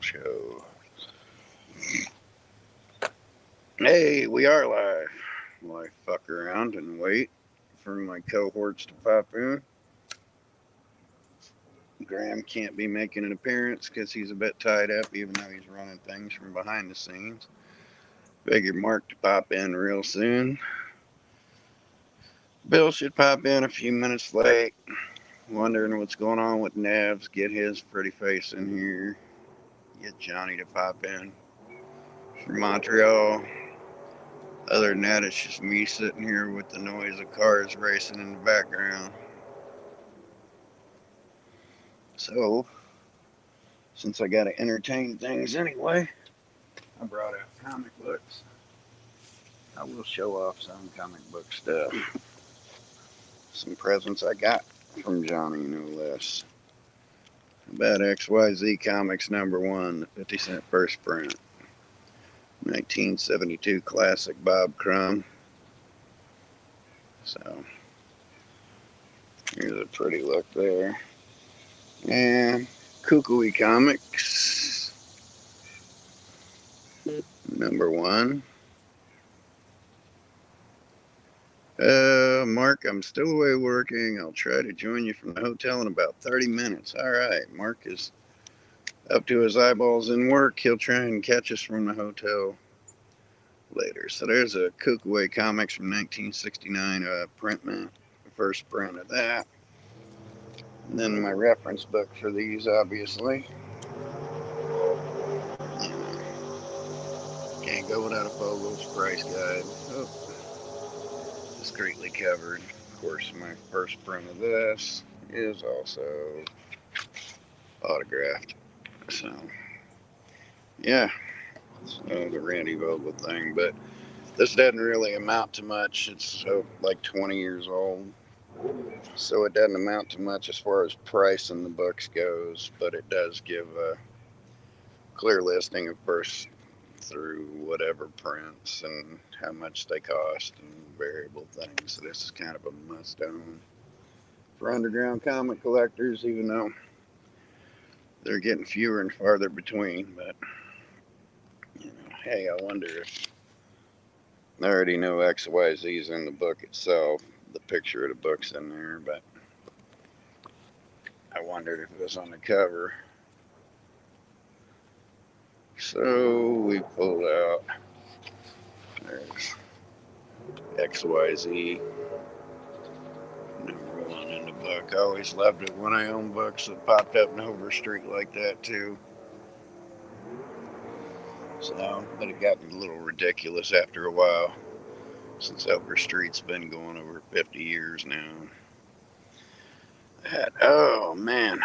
show. Hey, we are live. Well, I fuck around and wait for my cohorts to pop in. Graham can't be making an appearance because he's a bit tied up, even though he's running things from behind the scenes. Figured Mark to pop in real soon. Bill should pop in a few minutes late. Wondering what's going on with Nevs. Get his pretty face in here. Get Johnny to pop in from Montreal. Other than that, it's just me sitting here with the noise of cars racing in the background. So, since I gotta entertain things anyway, I brought out comic books. I will show off some comic book stuff. Some presents I got from Johnny, no less. About XYZ Comics #1, the 50-cent first print. 1972 classic Bob Crumb. So, here's a pretty look there. And Kukui Comics #1. Mark, I'm still away working. I'll try to join you from the hotel in about 30 minutes. All right, Mark is up to his eyeballs in work. He'll try and catch us from the hotel later. So there's a Kukui Comics from 1969 print, the first print of that. And then my reference book for these, obviously. Can't go without a Fogle's price guide. Oh, discreetly covered. Of course, my first print of this is also autographed. So, yeah, so the Randy Vogel thing. But this doesn't really amount to much. It's like 20 years old. So it doesn't amount to much as far as price in the books goes. But it does give a clear listing of first through whatever prints and how much they cost and variable things. So this is kind of a must own for underground comic collectors, even though they're getting fewer and farther between. But hey, I wonder if I already know XYZ's in the book itself. The picture of the book's in there, but I wondered if it was on the cover. So we pulled out. There's XYZ #1 in the book. I always loved it when I owned books that popped up in Overstreet like that too. So, but it got a little ridiculous after a while, since Overstreet's been going over 50 years now. Oh man,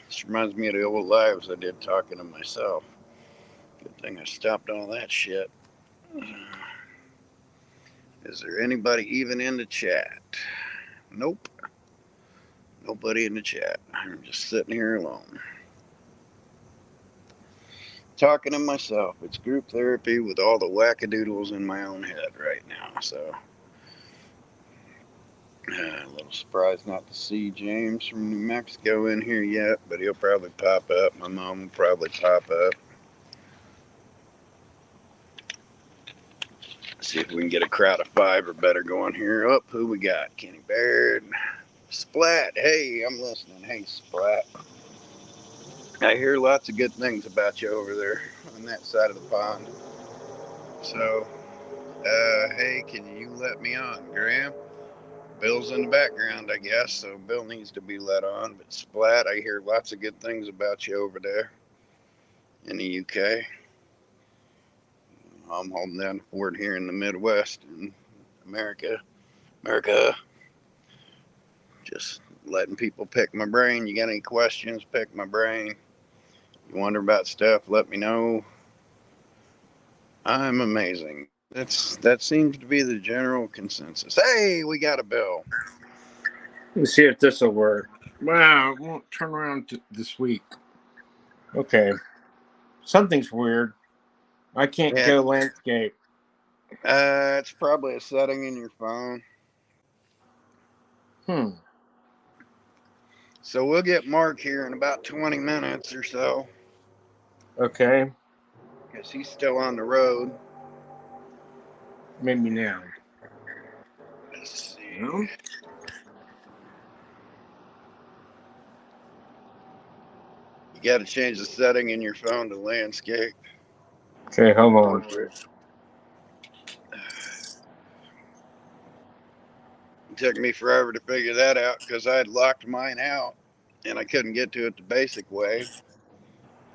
this reminds me of the old lives I did talking to myself. Good thing I stopped all that shit. Is there anybody even in the chat? Nope. Nobody in the chat. I'm just sitting here alone. Talking to myself. It's group therapy with all the wackadoodles in my own head right now. So, a little surprised not to see James from New Mexico in here yet, but he'll probably pop up. My mom will probably pop up. See if we can get a crowd of 5 or better going here. Oh, who we got? Kenny Baird. Splat. Hey, I'm listening. Hey, Splat. I hear lots of good things about you over there on that side of the pond. So, hey, can you let me on, Graham? Bill's in the background, I guess, so Bill needs to be let on. But Splat, I hear lots of good things about you over there in the UK. I'm holding down the fort here in the Midwest in America. Just letting people pick my brain. You got any questions, pick my brain. You wonder about stuff, let me know. I'm amazing. That seems to be the general consensus. Hey, we got a Bill. Let's see if this will work. Wow, it won't turn around this week. Okay. Something's weird. I can't go landscape. It's probably a setting in your phone. So we'll get Mark here in about 20 minutes or so. Okay. Because he's still on the road. Maybe now. Let's see. No? You got to change the setting in your phone to landscape. Okay, hold on. It took me forever to figure that out because I had locked mine out and I couldn't get to it the basic way.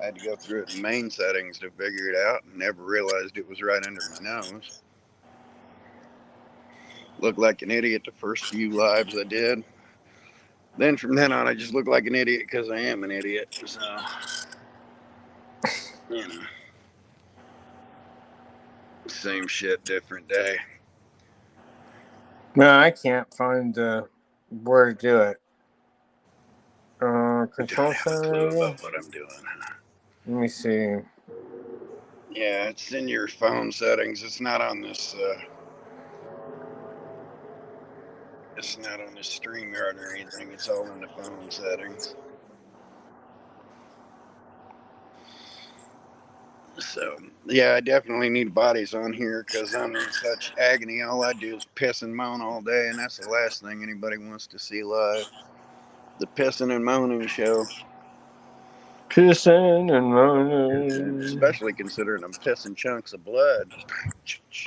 I had to go through it in main settings to figure it out and never realized it was right under my nose. Looked like an idiot the first few lives I did. Then from then on, I just look like an idiot because I am an idiot. So, you know, same shit, different day. No, I can't find where to do it. Control I don't have a clue center. about what I'm doing. Let me see. Yeah, it's in your phone settings. It's not on this. It's not on this StreamYard or anything. It's all in the phone settings. So, yeah, I definitely need bodies on here because I'm in such agony. All I do is piss and moan all day, and that's the last thing anybody wants to see live. The pissing and moaning show. Pissing and moaning. Especially considering I'm pissing chunks of blood.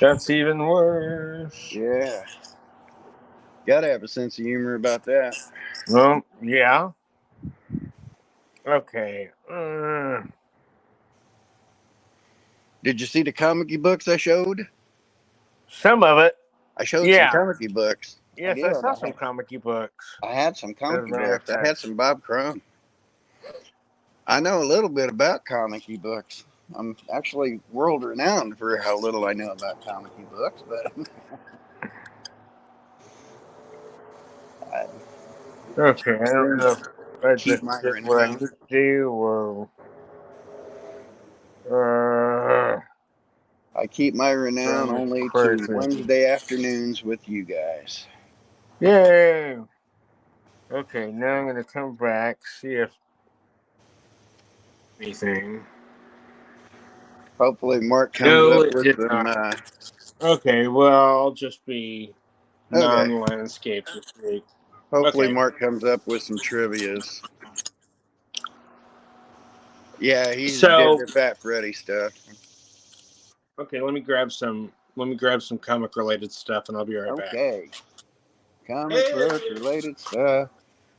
That's even worse. Yeah. Gotta have a sense of humor about that. Well, yeah. Okay. Did you see the comic books I showed? Some of it. I showed some Yeah. comic books. Yes, I saw some comic books. I had some comic As a matter of books. I fact. had some Bob Crumb. I know a little bit about comic books. I'm actually world renowned for how little I know about comic books, but Okay, I don't know if I keep just my did what I renown. need to do or I keep my renown only to Wednesday afternoons with you guys. Yay! Okay, now I'm gonna come back, see if anything. Hopefully Mark comes up it with did some not. Okay, well, I'll just be okay. non-landscape this week. Hopefully Okay. Mark comes up with some trivias. Yeah, he's So did the Fat Freddy stuff. okay, let me grab some comic related stuff and I'll be right back. Okay. Comic book related stuff.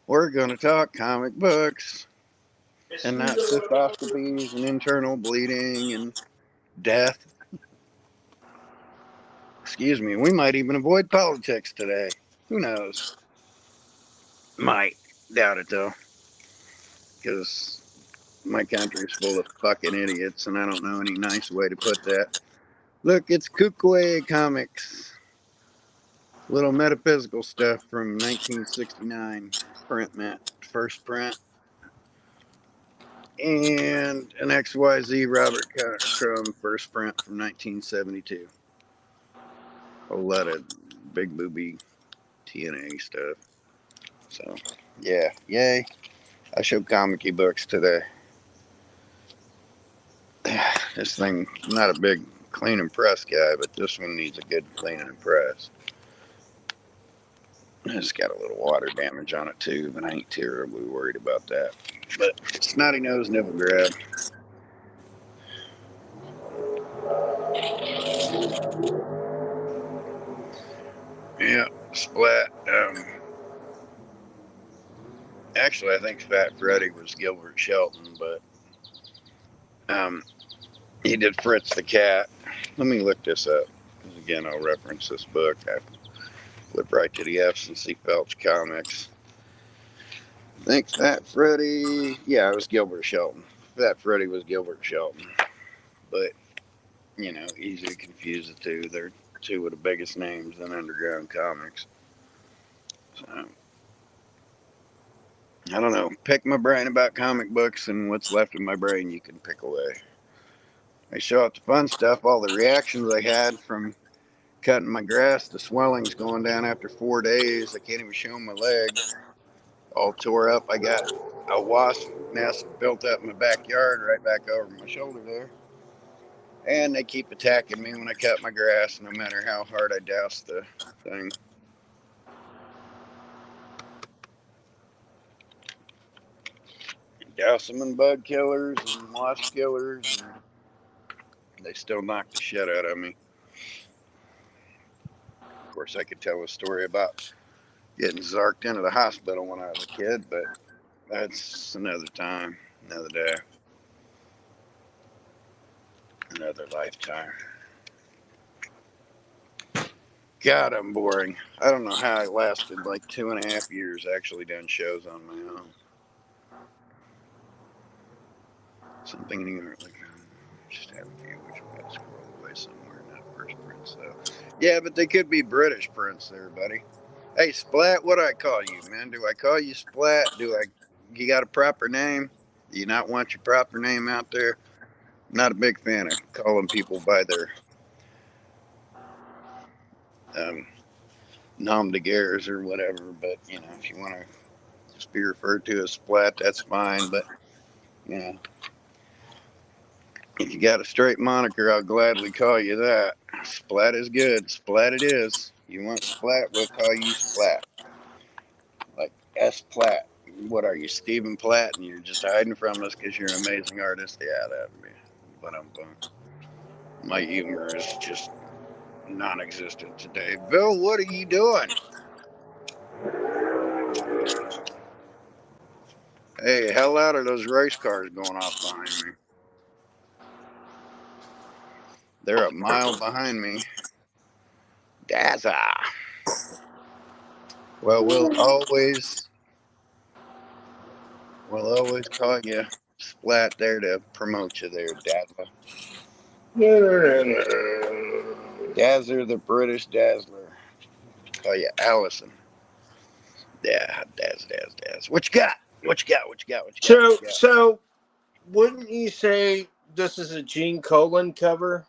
We're gonna talk comic books and not cystoscopies and internal bleeding and death. Excuse me, we might even avoid politics today. Who knows? Might. Doubt it though. Because my country's full of fucking idiots and I don't know any nice way to put that. Look, it's Kukwe Comics. Little metaphysical stuff from 1969 print, first print. And an XYZ Robert Crumb first print from 1972. A whole lot of big booby TNA stuff. So, yeah, yay. I showed comic books today. This thing, I'm not a big clean and press guy, but this one needs a good clean and press. It's got a little water damage on it too, but I ain't terribly worried about that. But snotty nose nibble grab. Yeah, splat. Actually, I think Fat Freddy was Gilbert Shelton, but he did Fritz the Cat. Let me look this up. Because again, I'll reference this book. I flip right to the F's and see Felch Comics. I think Fat Freddy, yeah, it was Gilbert Shelton. Fat Freddy was Gilbert Shelton. But, you know, easy to confuse the two. They're two of the biggest names in underground comics. So, I don't know. Pick my brain about comic books, and what's left of my brain you can pick away. I show up the fun stuff, all the reactions I had from cutting my grass, the swelling's going down after 4 days. I can't even show my leg. All tore up. I got a wasp nest built up in my backyard right back over my shoulder there. And they keep attacking me when I cut my grass, no matter how hard I douse the thing. Douse them in bug killers and wasp killers, and they still knock the shit out of me. Of course, I could tell a story about getting zarked into the hospital when I was a kid, but that's another time, another day, another lifetime. God, I'm boring. I don't know how I lasted like 2.5 years actually doing shows on my own. Something new. Like, just have a few, which we got to scroll away somewhere, not first prints. So, yeah, but they could be British prints there, buddy. Hey, Splat, what do I call you, man? Do I call you Splat? You got a proper name? Do you not want your proper name out there? Not a big fan of calling people by their nom de guerres or whatever, but, you know, if you want to just be referred to as Splat, that's fine, but, you know, if you got a straight moniker, I'll gladly call you that. Splat is good. Splat it is. You want Splat, we'll call you Splat. Like S. Platt. What are you, Stephen Platt, and you're just hiding from us because you're an amazing artist? Yeah, that'd be. But my humor is just non-existent today. Bill, what are you doing? Hey, how loud are those race cars going off behind me? They're a mile behind me. Dazza. Well, we'll always call you Splat there to promote you there, Dazza. Dazzler, the British Dazzler. Call you Allison. Yeah, Daz. What you got? What you got? So, wouldn't you say this is a Gene Colan cover?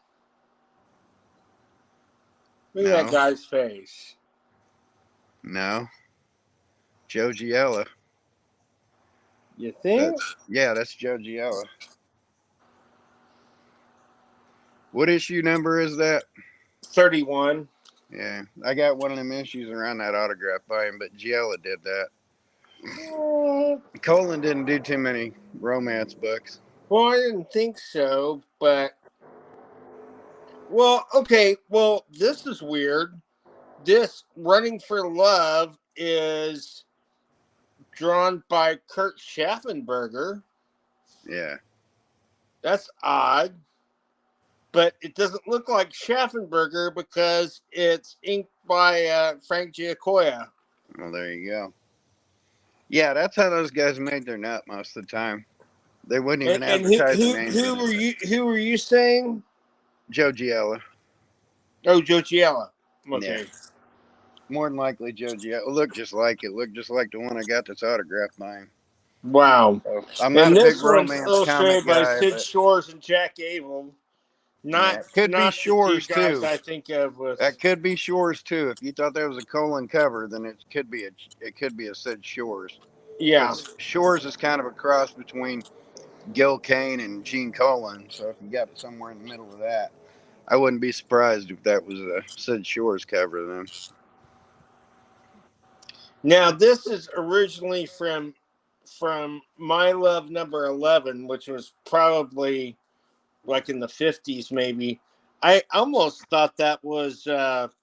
Look at that guy's face. No. Joe Giella. You think? That's Joe Giella. What issue number is that? 31. Yeah, I got one of them issues around that autograph by him, but Giella did that. Colan didn't do too many romance books. Well, I didn't think so, but... Well, okay, this is weird. This Running for Love is drawn by Kurt Schaffenberger. Yeah. That's odd. But it doesn't look like Schaffenberger because it's inked by Frank Giacoia. Well, there you go. Yeah, that's how those guys made their nut most of the time. They wouldn't even advertise the names. Who were you saying? Joe Giella. Oh, Joe Giella. Okay. Yeah. More than likely Joe Giella. Looked just like it. Looked just like the one I got that's autographed by him. Wow. So, I'm not a big romance comic guy. By Sid Shores and Jack Abel. Could be Shores too. I think of with... That could be Shores too. If you thought that was a Colan cover, then it could be a Sid Shores. Yeah. Shores is kind of a cross between Gil Kane and Gene Colan. So if you got it somewhere in the middle of that, I wouldn't be surprised if that was a Sid Shores cover then. Now this is originally from My Love number 11, which was probably like in the 50s, maybe. I almost thought that was Alex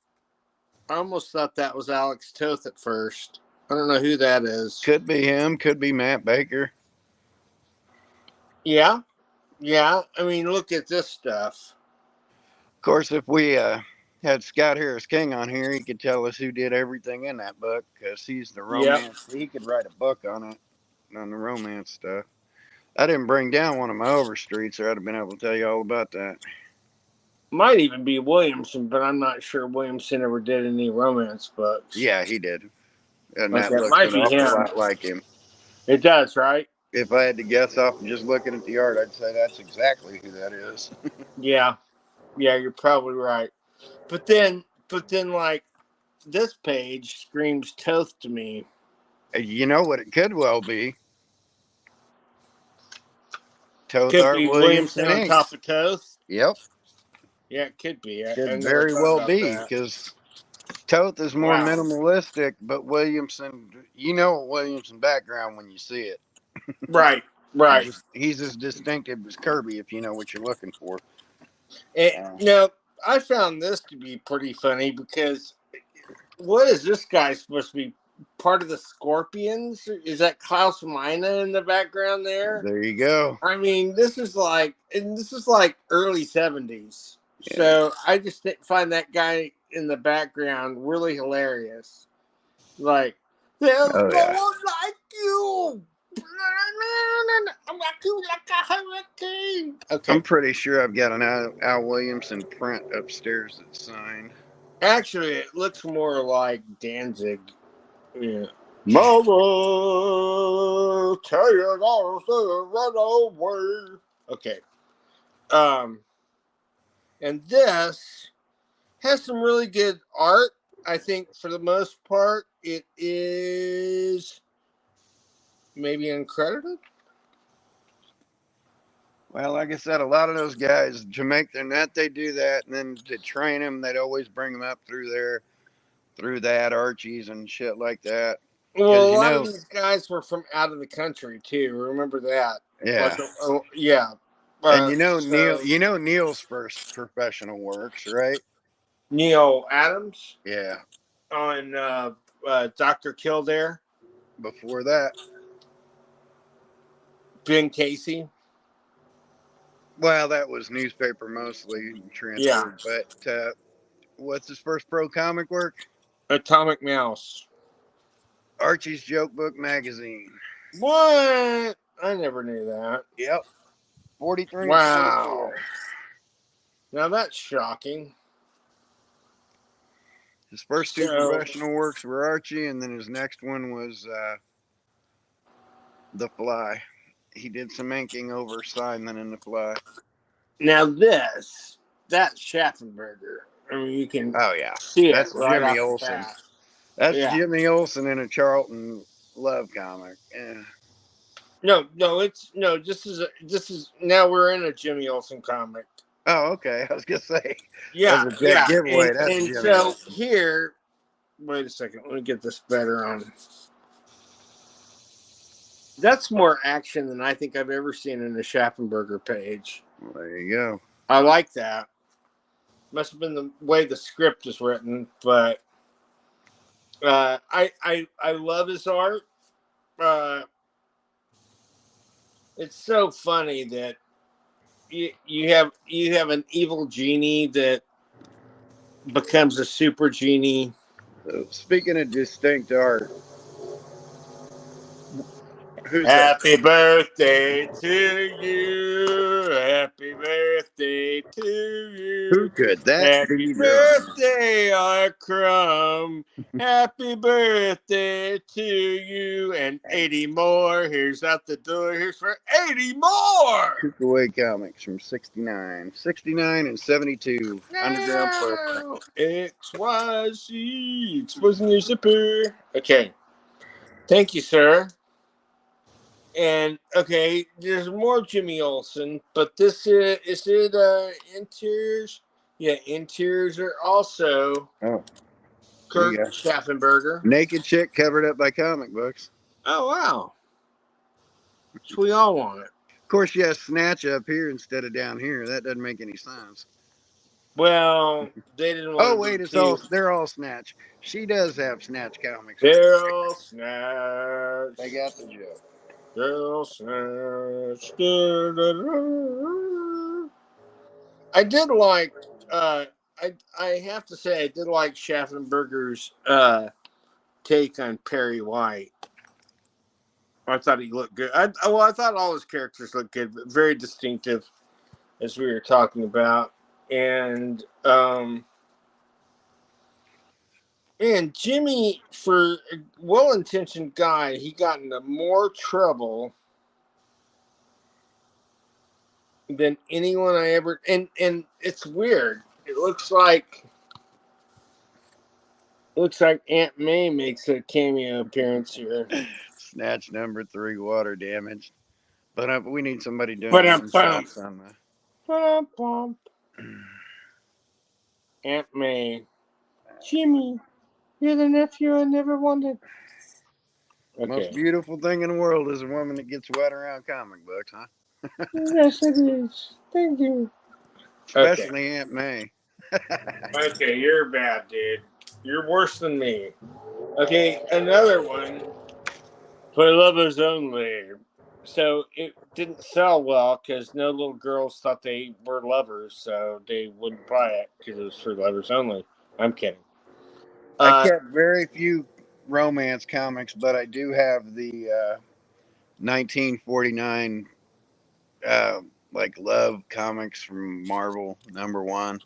Toth at first. I don't know who that is. Could be him. Could be Matt Baker. Yeah. I mean, look at this stuff. Of course, if we had Scott Harris King on here, he could tell us who did everything in that book because he's the romance. Yep. He could write a book on it, on the romance stuff. I didn't bring down one of my Overstreets, or I'd have been able to tell you all about that. Might even be Williamson, but I'm not sure Williamson ever did any romance books. Yeah, he did. And like that looks an awful lot like him. It does, right? If I had to guess off of just looking at the art, I'd say that's exactly who that is. Yeah, you're probably right. But then, like, this page screams Toth to me. You know what it could well be? Toth Could Art be Williamson Williamson on Inc. top of Toth. Yep. Yeah, it could be. I Could never very thought well about be that. because Toth is more Wow. minimalistic, but Williamson, you know a Williamson background when you see it. Right. Right. He's as distinctive as Kirby if you know what you're looking for. Now, I found this to be pretty funny because what is this guy supposed to be? Part of the Scorpions? Is that Klaus Meine in the background there? There you go. I mean, this is like early 70s. Yeah. So I just find that guy in the background really hilarious. Like, there's Oh, no yeah. one like you. I'm like you like a hurricane. Okay. I'm pretty sure I've got an Al Williamson print upstairs that's signed. Actually, it looks more like Danzig. Yeah. Mother, tell your daughter to run away. Okay. And this has some really good art. I think for the most part, it is maybe uncredited. Well, like I said, a lot of those guys to make their net, they do that, and then to train them, they'd always bring them up through that Archie's and shit like that. Well, a You lot know, of these guys were from out of the country too. Remember that? yeah. Like, yeah. And Neil's first professional works, right? Neil Adams Yeah. on Dr. Kildare, Before that, Ben Casey. well, that was newspaper mostly transferred. Yeah. But what's his first pro comic work? Atomic Mouse. Archie's Joke Book Magazine. What? I never knew that. Yep. 43 Wow. and 44. Now that's shocking. His first two professional works were Archie, and then his next one was The Fly. He did some inking over Simon in The Fly. Now that's Schaffenberger. I mean, you can see it That's right Jimmy off Olsen. the bat. That's Jimmy Olsen in a Charlton Love comic. Yeah. No, this is now we're in a Jimmy Olsen comic. Oh, okay. I was gonna say. Yeah, That's a dead giveaway. And, That's and Jimmy so Olsen. here, wait a second. Let me get this better on. That's more action than I think I've ever seen in a Schaffenberger page. Well, there you go. I like that. Must have been the way the script is written, but I love his art. It's so funny that you have an evil genie that becomes a super genie. So, speaking of distinct art, who's Happy birthday to you. Happy birthday to you. Who could that Happy be? birthday, our crumb. Happy birthday to you. And 80 more. Here's out the door. Here's for 80 more. Took Away Comics from 69 and 72. Underground Purple. XYZ. Exposing your zipper. Okay. Thank you, sir. And okay, there's more Jimmy Olsen, but this is it interiors? Yeah, interiors are also Kurt Schaffenberger. Naked chick covered up by comic books. Oh wow. So we all want it. Of course, you have Snatch up here instead of down here. That doesn't make any sense. Well, they didn't want Oh wait, they're all Snatch. She does have Snatch comics. They're all Snatch. They got the joke. Girl Snatch. I did like I have to say I did like Schaffenberger's take on Perry White. I thought he looked good. I thought all his characters looked good, but very distinctive, as we were talking about. And Jimmy, for a well-intentioned guy, he got into more trouble than anyone I ever. And it's weird. It looks like Aunt May makes a cameo appearance here. Snatch number 3, water damage. But we need somebody doing But one shots on Aunt May. Jimmy, you're the nephew I never wanted. the most Okay. beautiful thing in the world is a woman that gets wet around comic books, huh? Yes, it is. Thank you. Especially Aunt May. Okay, you're bad, dude. You're worse than me. Okay, another one. For lovers only. So it didn't sell well because no little girls thought they were lovers, so they wouldn't buy it because it was for lovers only. I'm kidding. I kept very few romance comics, but I do have the 1949 like love comics from Marvel #1,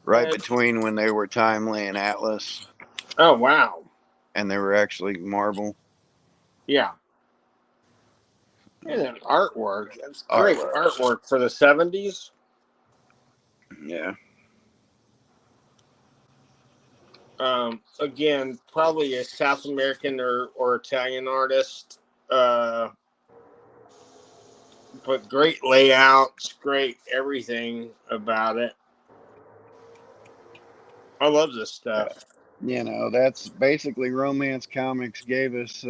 right between when they were Timely and Atlas, Oh wow. and they were actually Marvel. Yeah. And then artwork. That's great artwork for the 70s. Yeah. Again, probably a South American or Italian artist. But great layouts, great everything about it. I love this stuff. You know, that's basically romance comics gave us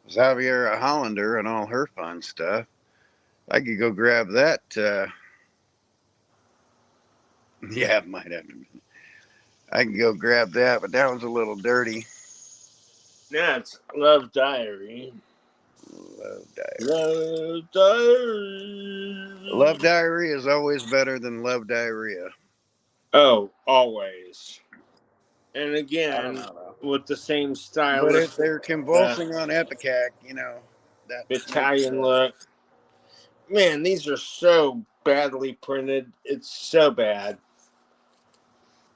Xavier Hollander and all her fun stuff. I could go grab that. Yeah, it might have to be. I can go grab that, but that was a little dirty. That's Love Diary. Love Diary. Love Diary. Love Diary is always better than Love Diarrhea. Oh, always. And I don't again, know though. with the same But stylist, if they're convulsing on Epicac, you know, that Italian look. Man, these are so badly printed. It's so bad.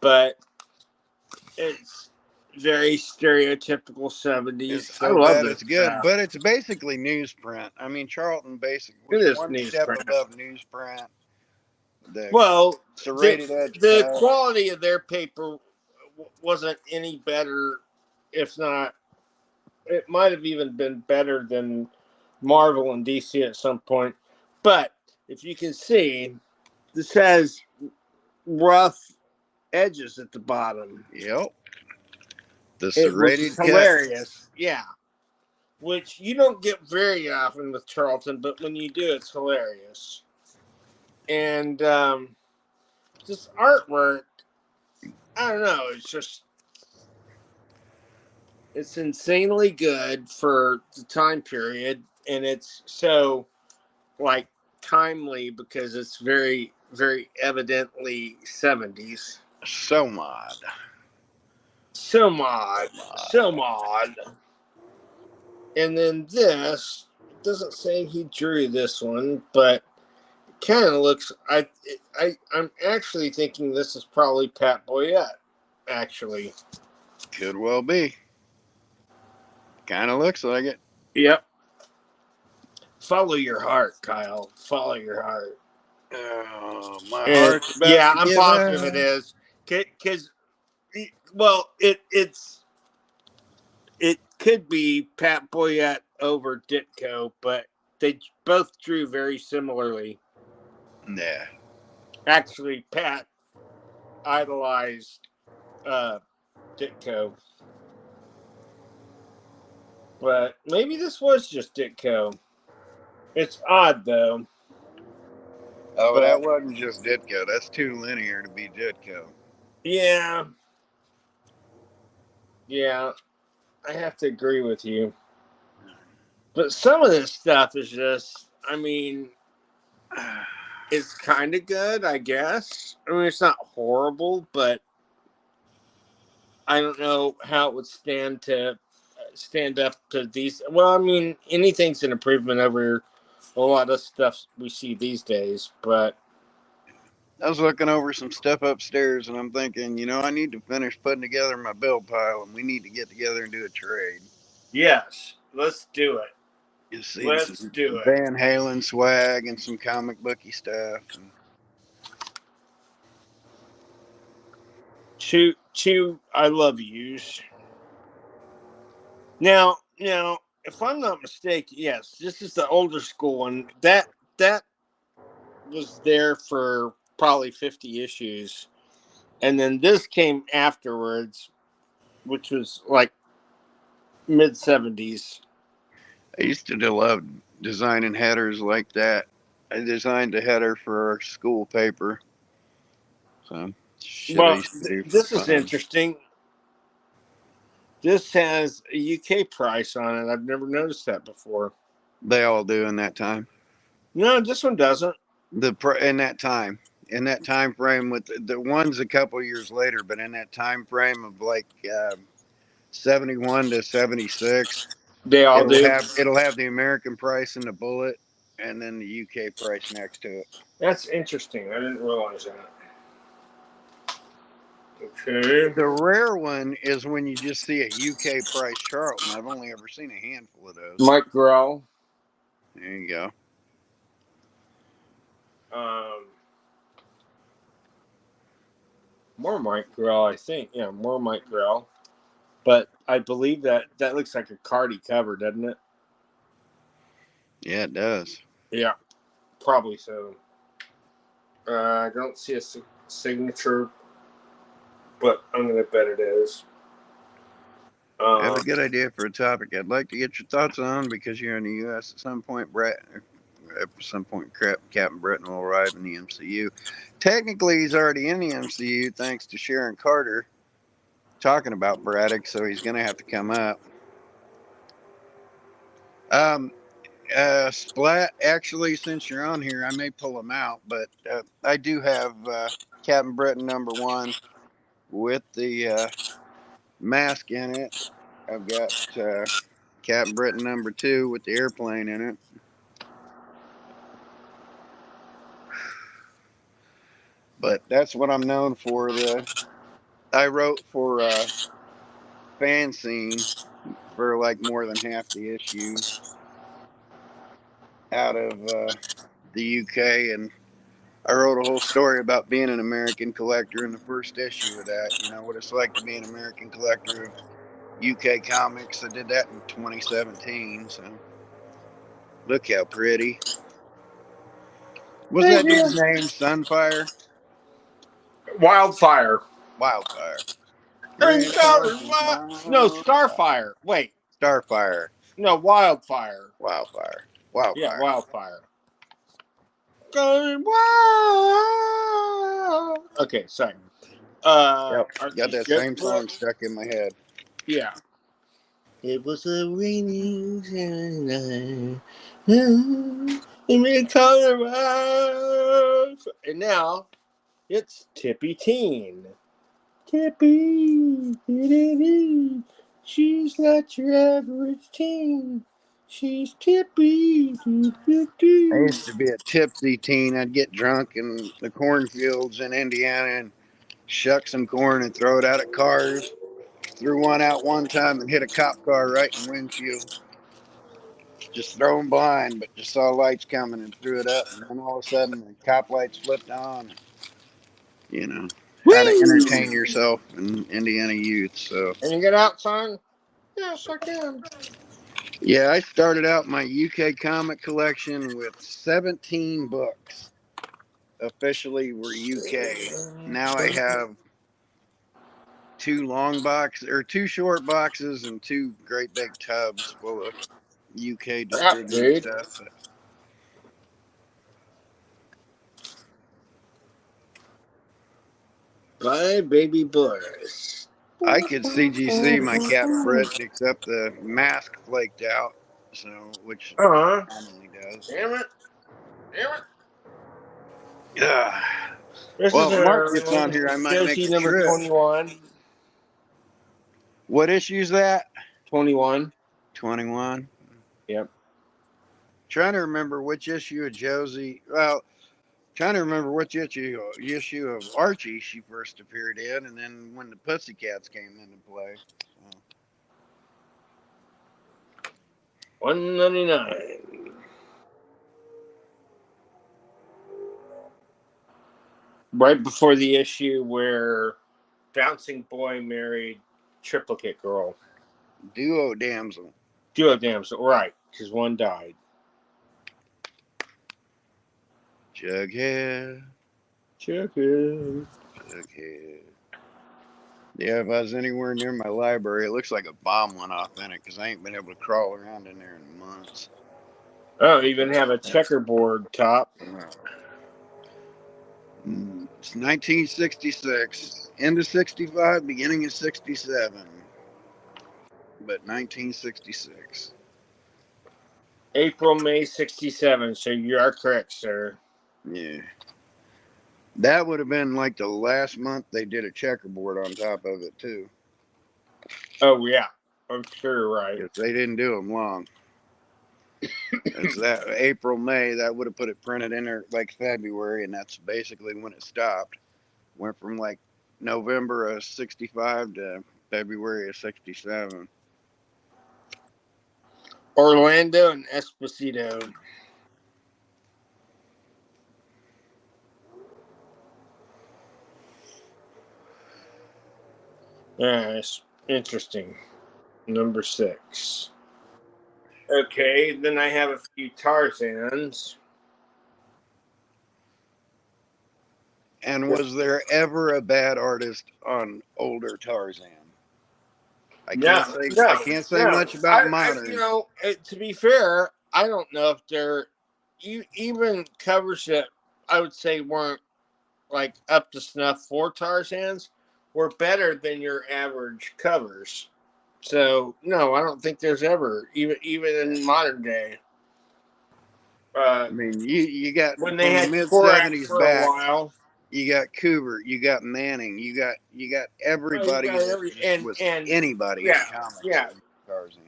But it's very stereotypical 70s. It's I so love bad this it's good, stuff. but it's basically newsprint. I mean, Charlton basically It was is one step newsprint. above newsprint. Well, Serrated edge the cut. quality of their paper wasn't any better, if not, it might have even been better than Marvel and DC at some point. But if you can see, this has rough edges at the bottom. Yep. The Which serrated is cut. hilarious. Yeah. Which you don't get very often with Charlton, but when you do, it's hilarious. And just artwork, I don't know, it's insanely good for the time period, and it's so like timely because it's very, very evidently 70s. So mod. So mod. So mod. And then this, it doesn't say he drew this one, but it kind of looks. I'm actually thinking this is probably Pat Boyette. Actually, Could well be. Kind of looks like it. yep. Follow your heart, Kyle. Follow your heart. Oh, my And heart's about yeah, to I'm give positive out. it is. Because, well, it could be Pat Boyette over Ditko, but they both drew very similarly. Yeah. Actually, Pat idolized Ditko. But maybe this was just Ditko. It's odd, though. Oh, but that wasn't just Ditko. That's too linear to be Ditko. Yeah. Yeah. I have to agree with you. But some of this stuff is just, I mean, it's kind of good, I guess. I mean, it's not horrible, but I don't know how it would stand up to these. Well, I mean, anything's an improvement over a lot of stuff we see these days, but I was looking over some stuff upstairs and I'm thinking, you know, I need to finish putting together my build pile and we need to get together and do a trade. yes, let's do it. You see, Let's do it. Van Halen swag and some comic booky stuff. And Chew, I love yous. Now, if I'm not mistaken, yes, this is the older school one. That was there for probably 50 issues, and then this came afterwards, which was like mid 70s. I used to love designing headers like that. I designed a header for our school paper. So shit I Well, used to do for this is fun. interesting. This has a UK price on it. I've never noticed that before. They all do in that time. No, this one doesn't. In that time frame with the ones a couple years later, but in that time frame of like 71 to 76, They all do. it'll have the American price in the bullet, and then the UK price next to it. That's interesting. I didn't realize that. Okay. The rare one is when you just see a UK price Charlton. I've only ever seen a handful of those. Mike Grell. There you go. More Mike Grell, I think. Yeah, more Mike Grell. But I believe that looks like a Cardi cover, doesn't it? Yeah, it does. Yeah, probably so. I don't see a signature, but I'm going to bet it is. I have a good idea for a topic I'd like to get your thoughts on because you're in the U.S. at some point, Brett. At some point, Captain Britain will arrive in the MCU. Technically, he's already in the MCU thanks to Sharon Carter talking about Braddock, so he's going to have to come up. Splat, actually, since you're on here, I may pull him out, but I do have Captain Britain #1 with the mask in it. I've got Captain Britain #2 with the airplane in it. But that's what I'm known for. I wrote for Fanzine for like more than half the issue out of the UK, and I wrote a whole story about being an American collector in the first issue of that. You know what it's like to be an American collector of UK comics. I did that in 2017. So look how pretty. What's that dude's name? Sunfire? Wildfire. Wildfire. No, Starfire. Wait. Starfire. No, Wildfire. Wildfire. Yeah, Wildfire. Wildfire. Okay, sorry. Yep. Are Got these that good, same Brett? song stuck in my head. Yeah. It was a raining night. In Colorado. And now it's Tippy Teen. Tippy. She's not your average teen. She's Tippy. I used to be a tipsy teen. I'd get drunk in the cornfields in Indiana and shuck some corn and throw it out at cars. Threw one out one time and hit a cop car right in the windshield. Just throwing blind, but just saw lights coming and threw it up. And then all of a sudden, the cop lights flipped on. You know, how to Whee! entertain yourself in Indiana youth. So, And you get out, son? Yes, I can. yeah, I started out my UK comic collection with 17 books. Officially were UK. Now I have two short boxes and two great big tubs full of UK distributed Dude. stuff. But Bye, baby boys. I could CGC my Captain Britain, except the mask flaked out, so which normally does. Damn it. Damn it. Yeah. This Well, is if Mark gets on here, I might make Josie a number trip. 21. What issue's that? 21. 21. Yep. Trying to remember which issue of Josie. Well, trying to remember which issue of Archie she first appeared in, and then when the Pussycats came into play. So. 199. Right before the issue where Bouncing Boy married Triplicate Girl. Duo Damsel. Duo damsel, right? Because one died. Jughead. Jughead. Jughead. Yeah, if I was anywhere near my library, it looks like a bomb went off in it because I ain't been able to crawl around in there in months. Oh, even have a checkerboard top. It's 1966, end of 65, beginning of 67, but 1966. April, May 67. So you are correct, sir. Yeah. That would have been like the last month they did a checkerboard on top of it, too. Oh, yeah. I'm sure right. Because they didn't do them long. It's that April, May, that would have put it printed in there like February, and that's basically when it stopped. Went from like November of 65 to February of 67. Orlando and Esposito. Yes, interesting. Number 6. Okay, then I have a few Tarzans. And was there ever a bad artist on older Tarzan? I can't say much about modern. To be fair, I don't know if they're even covers that I would say weren't like up to snuff for Tarzans were better than your average covers. So no, I don't think there's ever even in modern day. I mean, you got When from they the had mid Korak '70s for a back. while. You got Coover, you got Manning, you got everybody that was anybody in comics. Yeah, Tarzan.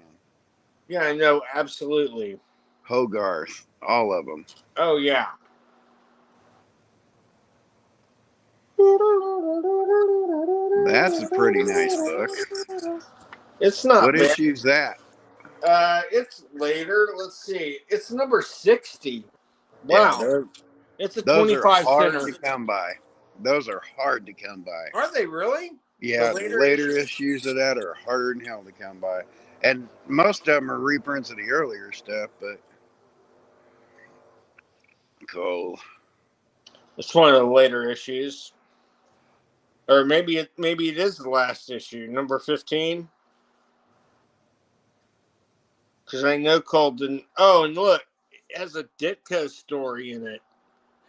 Yeah, I know, absolutely. Hogarth, all of them. Oh yeah. That's a pretty nice book. It's not What bad. issue's that? It's later. Let's see. It's number 60. Wow. Yeah, it's a those 25 are hard center. to come by. Those are hard to come by. Are they really? Yeah, the later issues of that are harder than hell to come by. And most of them are reprints of the earlier stuff, but cool. It's one of the later issues. Or maybe it is the last issue, number 15. Because I know Cole didn't. Oh, and look, it has a Ditko story in it.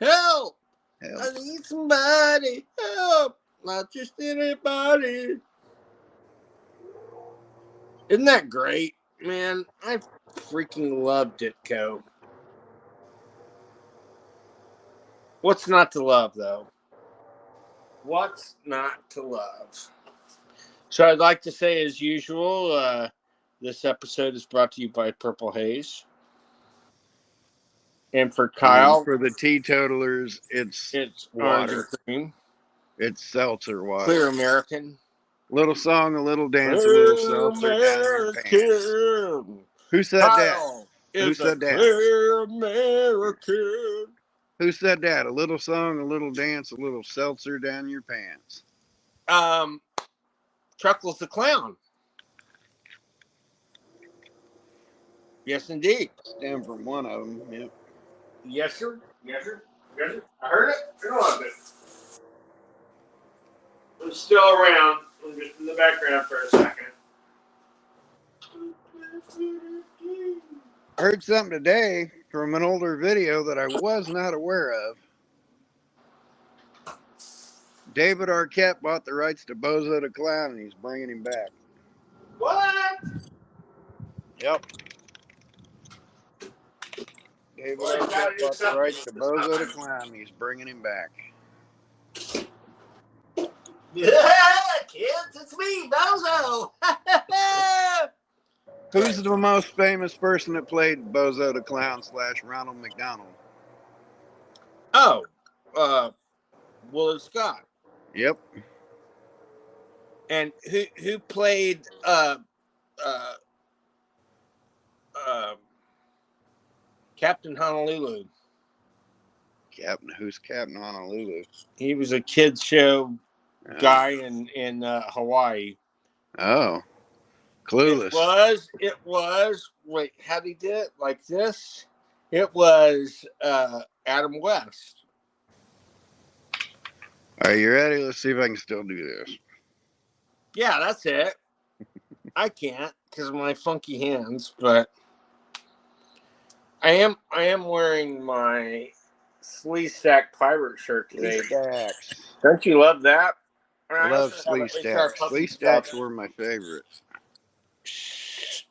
Help! I need somebody. Help! Not just anybody. Isn't that great? Man, I freaking love Ditko. What's not to love, though? What's not to love? So I'd like to say, as usual, this episode is brought to you by Purple Haze. And for Kyle, and for the teetotalers, it's water. Cream. It's seltzer water. Clear American. Little song, a little dance, a little seltzer down your pants. Who said Kyle that? Who said that? Clear American. Who said that? A little song, a little dance, a little seltzer down your pants. Truckles the Clown. Yes, indeed. Stem from one of them. Yep. Yes, sir. Yes, sir. Yes, sir. I heard it. I loved it. I'm still around. I'm just in the background for a second. I heard something today from an older video that I was not aware of. David Arquette bought the rights to Bozo the Clown, and he's bringing him back. What? Yep. David Arquette bought the rights to Bozo the Clown, and he's bringing him back. Yeah, kids, it's me, Bozo. Who's the most famous person that played Bozo the Clown / Ronald McDonald? Oh, Willard Scott. Yep. And who played Captain Honolulu? Who's Captain Honolulu? He was a kids show guy in Hawaii. Oh. Clueless. It was. Wait, how'd he did it? Like this? It was Adam West. Are you ready? Let's see if I can still do this. Yeah, that's it. I can't because of my funky hands, but I am wearing my Stack pirate shirt today. Stacks. Don't you love that? I I love also have an HR Stacks. puppy Stacks stuff. were my favorites.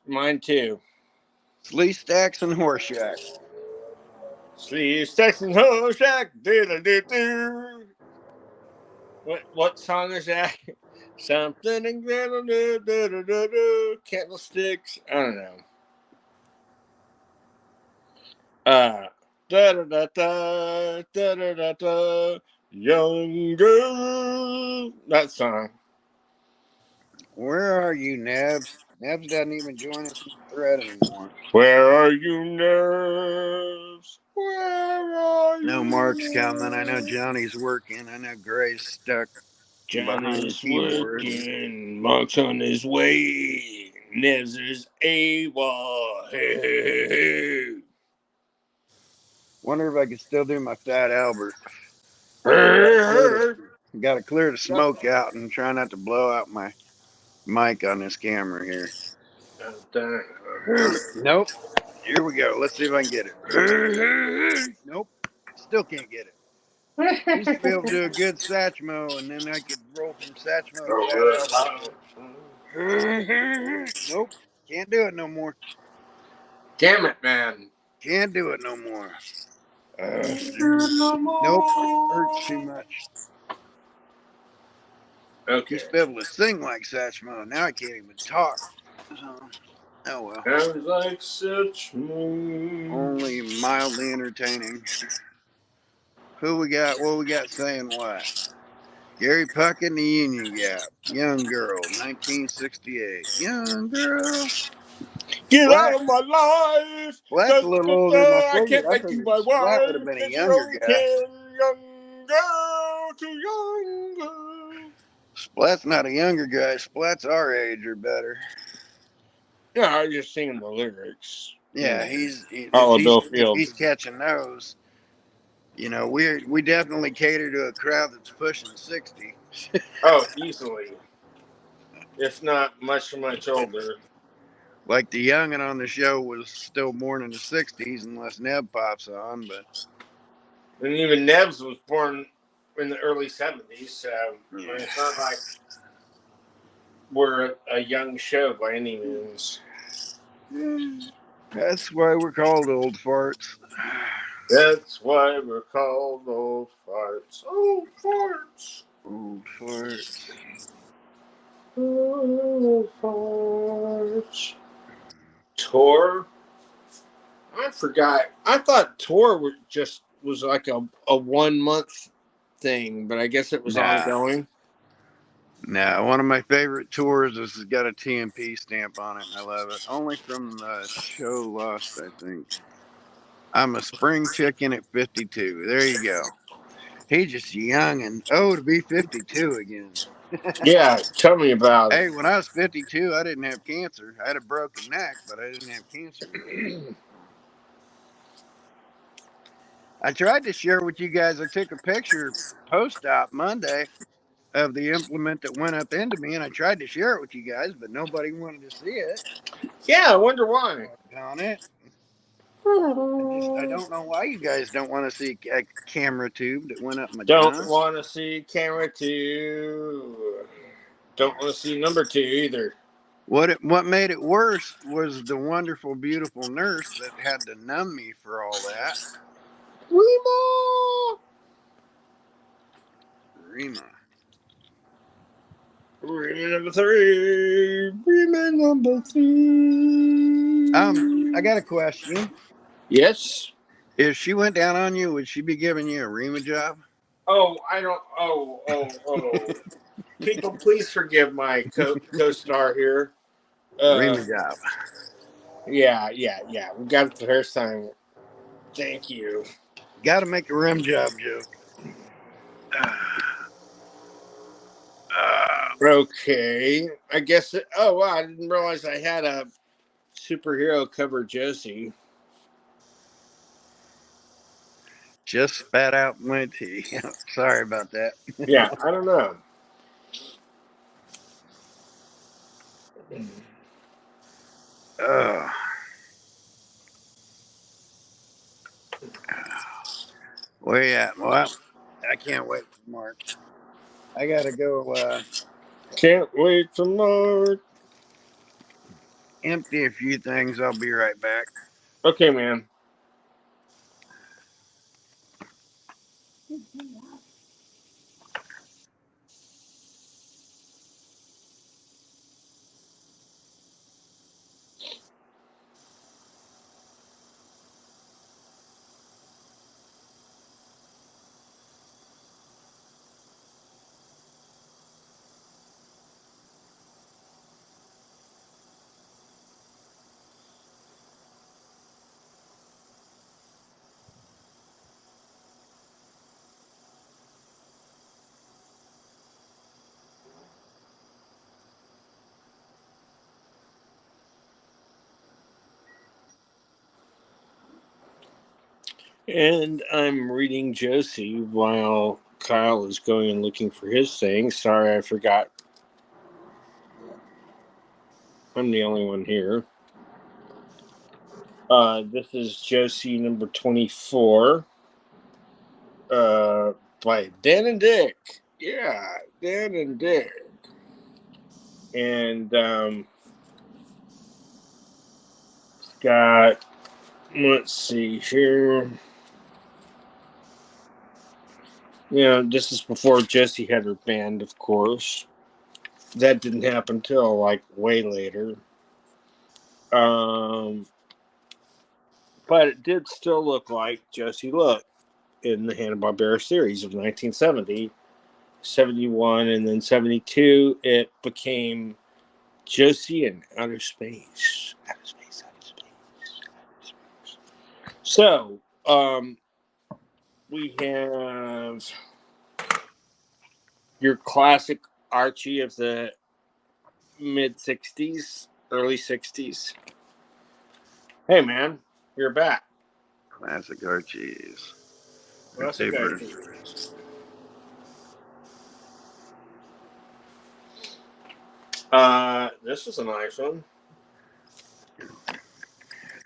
Mine too. Stacks and Horseshack. Stacks and Horseshack. What song is that? Something candlesticks. I don't know. Young girl. That song. Where are you, Nevs? Nevs doesn't even join us in the thread anymore. Where are you, Nerves? Where are you? No, Mark's coming. I know Johnny's working. I know Gray's stuck behind the Johnny's keyboard. working. Mark's on his way. Nevs is AWOL. Hey, hey, hey. Wonder if I could still do my Fat Albert. Hey, Got to clear the smoke out and try not to blow out my mic on this camera here. Nope. Here we go. Let's see if I can get it. Nope. Still can't get it. Used to be able to do a good Satchmo, and then I could roll from Satchmo to Fat Albert. Nope. Can't do it no more. Damn it, man. Can't do it no more. Nope. Hurts too much. Okay. Used to be able to sing like Satchmo. Now I can't even talk. Oh well. Sounds like such moon. Only mildly entertaining. Who we got? What we got saying what? Gary Puck in the Union Gap. Young girl, 1968. Young girl. Get Splat. out of my life. Splat's a little older than I I figured. can't I make you figured my Splat would wife. have been a It's younger your guy. young girl to young girl. Splat's not a younger guy. Splat's our age or better. Yeah, I was just singing the lyrics. Yeah, Bill he's catching those. You know, we definitely cater to a crowd that's pushing 60. Oh, easily. If not much older. Like the youngin' on the show was still born in the 60s, unless Neb pops on. But And even Nevs was born in the early 70s, so yeah. it's not like we're a young show by any means. That's why we're called old farts. That's why we're called old farts. Old farts. Old farts. Old farts. Tour? I forgot. I thought tour was like a 1 month thing, but I guess it was ongoing. Nah, one of my favorite tours has got a TMP stamp on it. I love it. Only from the show Lost, I think. I'm a spring chicken at 52. There you go. He's just young and to be 52 again. Yeah, tell me about it. Hey, when I was 52, I didn't have cancer. I had a broken neck, but I didn't have cancer yet. I tried to share with you guys. I took a picture post-op Monday of the implement that went up into me, and I tried to share it with you guys, but nobody wanted to see it. Yeah, I wonder why. On it. I don't know why you guys don't want to see a camera tube that went up my Don't want to see camera 2. Don't want to see number 2 either. What made it worse was the wonderful, beautiful nurse that had to numb me for all that. Rima number 3. Rima number 3. I got a question. Yes. If she went down on you, would she be giving you a Rima job? Oh, I don't. Oh. People, please forgive my co-star here. Rima job. Yeah. We got it the first time. Thank you. Got to make a rim job joke. Okay. I guess. Oh, wow. I didn't realize I had a superhero cover Josie. Just spat out my tea. Sorry about that. Yeah, I don't know. Oh. Where you at? Well, I can't wait for March. I gotta go Can't wait for March. empty a few things. I'll be right back. Okay, man. And I'm reading Josie while Kyle is going and looking for his thing. Sorry, I forgot. I'm the only one here. This is Josie number 24. By Dan and Dick. Yeah, Dan and Dick. And it's got, let's see here. This is before Josie had her band, of course. That didn't happen till like way later. But it did still look like Josie looked in the Hanna-Barbera series of 1970, 71, and then 72. It became Josie in Outer Space. Outer Space, Outer Space, Outer Space. So, we have your classic Archie of the mid-60s, early 60s. Hey, man, you're back. Classic Archies. Classic Archies. This is a nice one.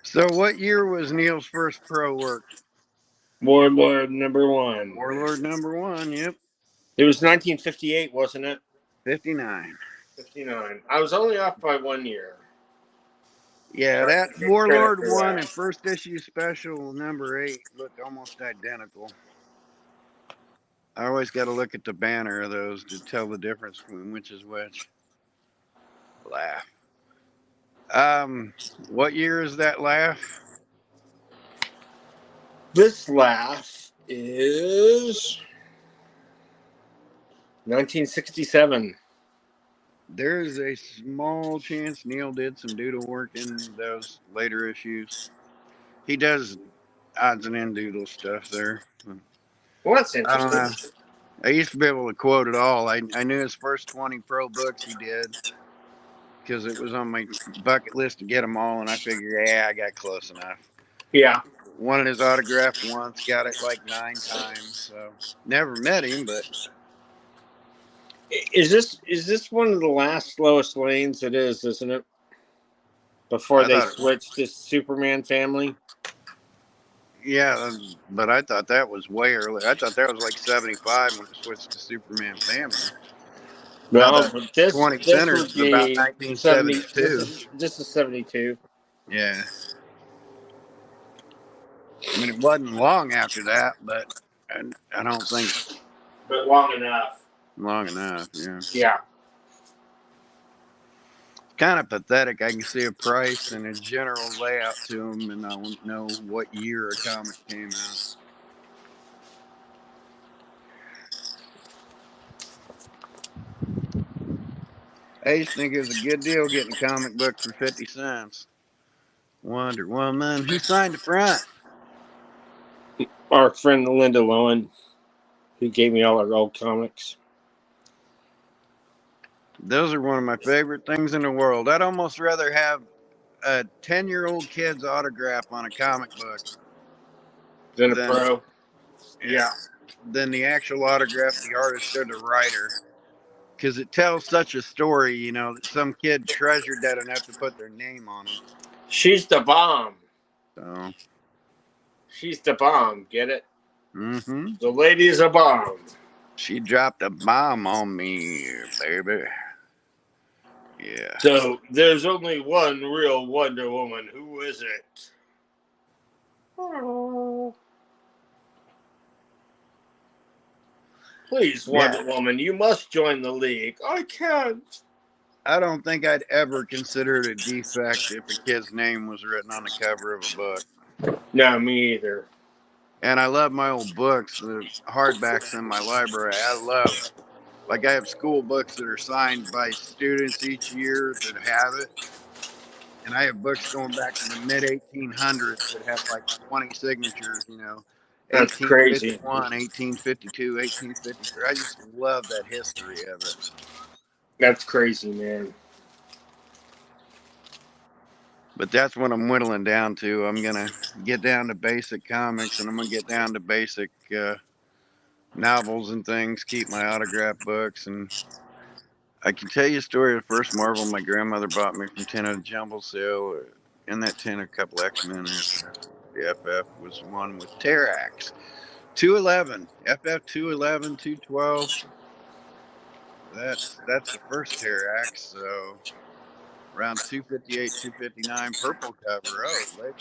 So, what year was Neil's first pro work? Warlord number 1. Warlord number 1, yep. It was 1958, wasn't it? 59. 59. I was only off by 1 year. Yeah, that Warlord 1 and first issue special number 8 look almost identical. I always got to look at the banner of those to tell the difference between which is which. Laugh. What year is that laugh? This laugh is 1967. There's a small chance Neil did some doodle work in those later issues. He does odds and end doodle stuff there. Well, that's I don't interesting. know. I used to be able to quote it all. I knew his first 20 pro books he did because it was on my bucket list to get them all, and I figured, yeah, I got close enough. Yeah. Wanted his autograph once, got it like 9 times. So never met him, but Is this one of the last Lois Lanes? It is, isn't it? Before they switched to Superman Family. Yeah, but I thought that was way early. I thought that was like 75 when it switched to Superman Family. No, but this 20 would Centers be about 1972. 1972. This is 72. Yeah. I mean, it wasn't long after that, but I don't think. But long enough. Long enough, yeah. Yeah. Kind of pathetic. I can see a price and a general layout to them, and I won't know what year a comic came out. I just think it was a good deal getting a comic book for 50 cents. Wonder Woman. Who signed the front? Our friend Linda Lowen, who gave me all our old comics. Those are one of my favorite things in the world. I'd almost rather have a 10-year-old kid's autograph on a comic book Than a than pro. Yeah. than the actual autograph, the artist or the writer, because it tells such a story. You know that some kid treasured that enough to put their name on it. She's the bomb. So, She's the bomb. Get it? mm-hmm. The lady's a bomb. She dropped a bomb on me, baby. Yeah. So there's only one real Wonder Woman. Who is it? Oh. Please, Wonder Woman, you must join the League. I can't. I don't think I'd ever consider it a defect if a kid's name was written on the cover of a book. No, me either. And I love my old books, the hardbacks in my library. I have school books that are signed by students each year that have it. And I have books going back to the mid 1800s that have like 20 signatures, That's crazy. 1851, 1852, 1853. I just love that history of it. That's crazy, man. But that's what I'm whittling down to. I'm going to get down to basic comics, and I'm going to get down to basic novels and things, keep my autograph books. And I can tell you a story of the first Marvel my grandmother bought me from Tin of Jumble Sale. In that tin, a couple X-Men. The FF was one with Terax. 211. FF 211, 212. That's the first Terax. So around 258, 259, purple cover. Oh,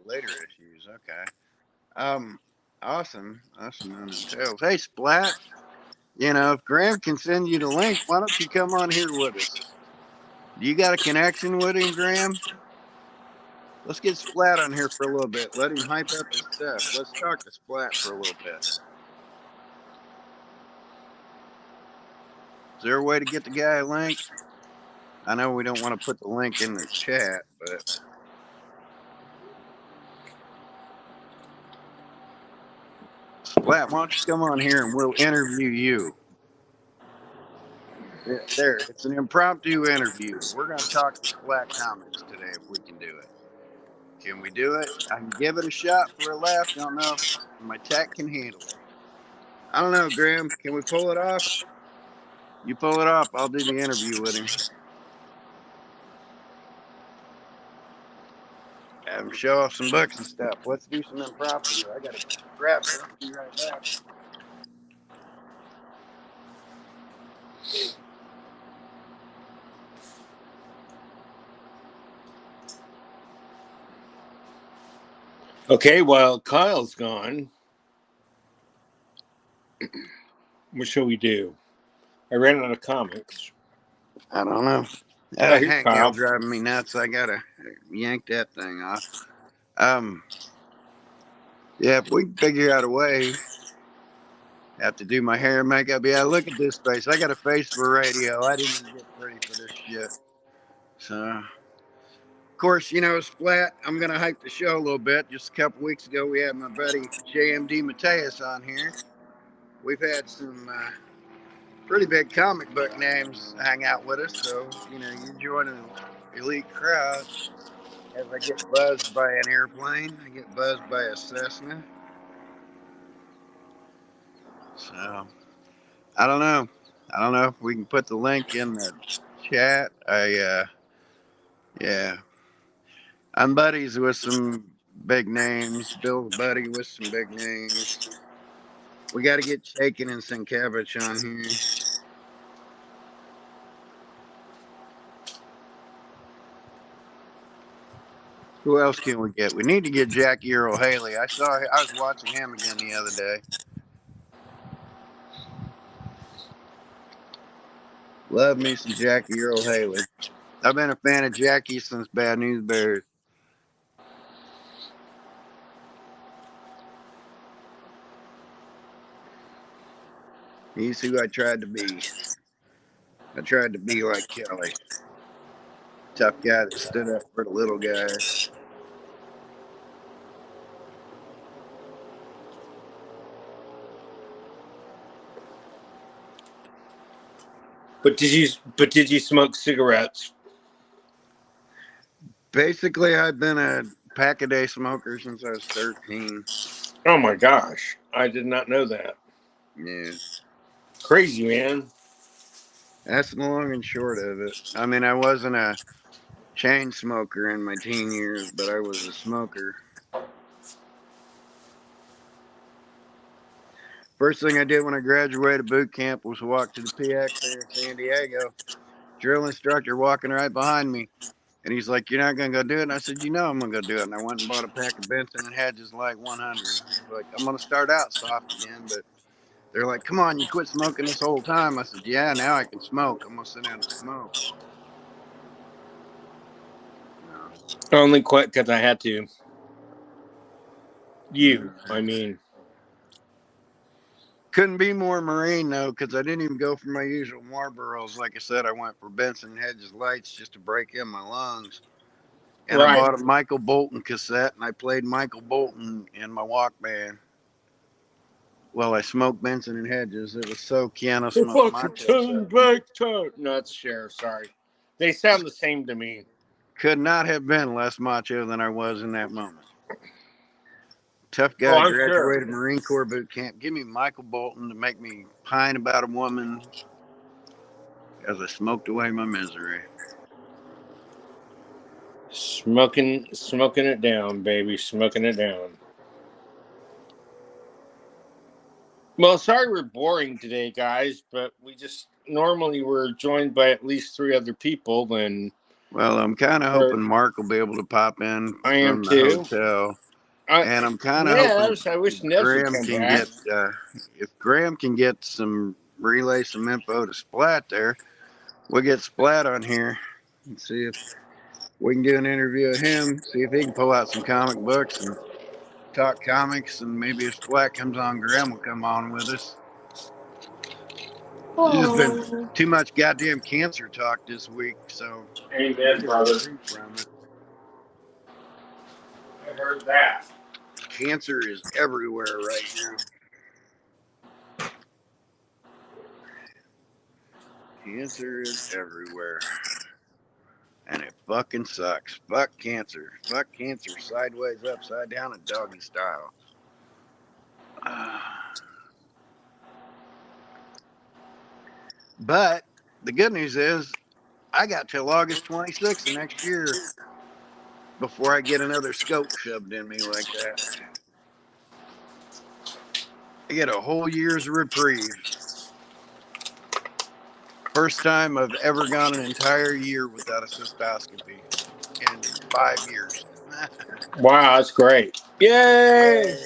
later issues. Okay. Awesome on the tails. Hey, Splat. If Graham can send you the link, why don't you come on here with us? Do you got a connection with him, Graham? Let's get Splat on here for a little bit. Let him hype up his stuff. Let's talk to Splat for a little bit. Is there a way to get the guy a link? I know we don't want to put the link in the chat, but Splat, why don't you come on here and we'll interview you? There, it's an impromptu interview. We're going to talk to Splat Comics today if we can do it. Can we do it? I can give it a shot for a laugh. Don't know if my tech can handle it. I don't know, Graham. Can we pull it off? You pull it off, I'll do the interview with him. Have him show off some books and stuff. Let's do some impromptu. I got to grab something. Be right back. Okay, while Kyle's gone, what shall we do? I ran out of comics. I don't know. Hey, Hank driving me nuts. I gotta yank that thing off. Yeah, if we can figure out a way, have to do my hair and makeup. Yeah, look at this face. I got a face for radio. I didn't even get pretty for this shit. So, of course, Splat, I'm gonna hype the show a little bit. Just a couple weeks ago, we had my buddy JMD Mateus on here. We've had some pretty big comic book names hang out with us, so you join an elite crowd. As I get buzzed by an airplane, I get buzzed by a Cessna. So I don't know if we can put the link in the chat. Yeah, I'm buddies with some big names. Bill's buddy with some big names. We got to get Shaken and Sienkiewicz on here. Who else can we get? We need to get Jackie Earl Haley. I was watching him again the other day. Love me some Jackie Earl Haley. I've been a fan of Jackie since Bad News Bears. He's who I tried to be. I tried to be like Kelly. Tough guy that stood up for the little guys. But did you smoke cigarettes? Basically, I've been a pack-a-day smoker since I was 13. Oh my gosh, I did not know that. Yeah. Crazy, man. That's the long and short of it. I mean, I wasn't a chain smoker in my teen years, but I was a smoker. First thing I did when I graduated boot camp was walk to the PX there in San Diego. Drill instructor walking right behind me. And he's like, "You're not going to go do it?" And I said, "You know I'm going to go do it." And I went and bought a pack of Benson and Hedges like 100. I was like, "I'm going to start out soft again." But they're like, "Come on, you quit smoking this whole time." I said, "Yeah, now I can smoke. I'm going to sit down and smoke." No. Only quit because I had to. I mean. Couldn't be more Marine, though, because I didn't even go for my usual Marlboros. Like I said, I went for Benson Hedges Lights just to break in my lungs. And I bought a Michael Bolton cassette, and I played Michael Bolton in my Walkman. Well, I smoked Benson and Hedges. It was so Keanu smoked macho. No, it's Cher. Sorry. They sound the same to me. Could not have been less macho than I was in that moment. Tough guy, graduated Marine Corps boot camp. Give me Michael Bolton to make me pine about a woman as I smoked away my misery. Smoking it down, baby. Smoking it down. Well, sorry we're boring today, guys, but normally we're joined by at least 3 other people. Well, I'm kind of hoping Mark will be able to pop in from the hotel. And I'm kind of hoping I wish Nevs would come back. If Graham can get relay some info to Splat there, we'll get Splat on here and see if we can do an interview of him, see if he can pull out some comic books and talk comics, and maybe if Splat comes on, Graham will come on with us. There's been too much goddamn cancer talk this week, so amen, brother. I heard that. Cancer is everywhere right now. Cancer is everywhere. And it fucking sucks. Fuck cancer. Fuck cancer sideways, upside down, and doggy style. But the good news is I got till August 26th of next year before I get another scope shoved in me like that. I get a whole year's reprieve. First time I've ever gone an entire year without a cystoscopy in 5 years. Wow, that's great. Yay!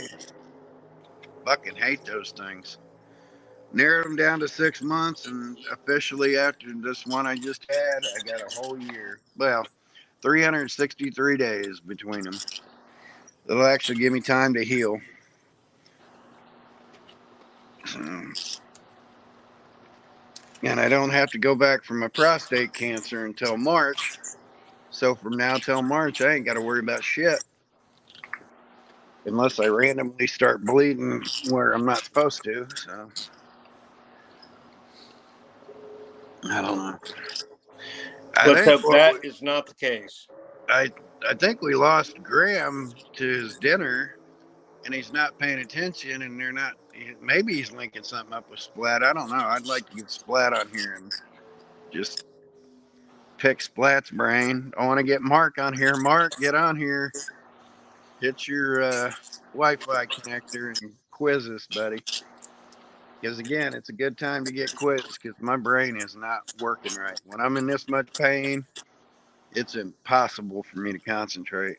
Fucking hate those things. Narrowed them down to 6 months, and officially after this one I just had, I got a whole year. Well, 363 days between them. It'll actually give me time to heal. And I don't have to go back for my prostate cancer until March. So from now till March, I ain't got to worry about shit. Unless I randomly start bleeding where I'm not supposed to. So I don't know. Let's hope that is not the case. I think we lost Graham to his dinner, and he's not paying attention, and they're not. Maybe he's linking something up with Splat. I don't know. I'd like to get Splat on here and just pick Splat's brain. I want to get Mark on here. Mark, get on here. Hit your Wi-Fi connector and quiz us, buddy. Because again, it's a good time to get quizzed because my brain is not working right. When I'm in this much pain, it's impossible for me to concentrate.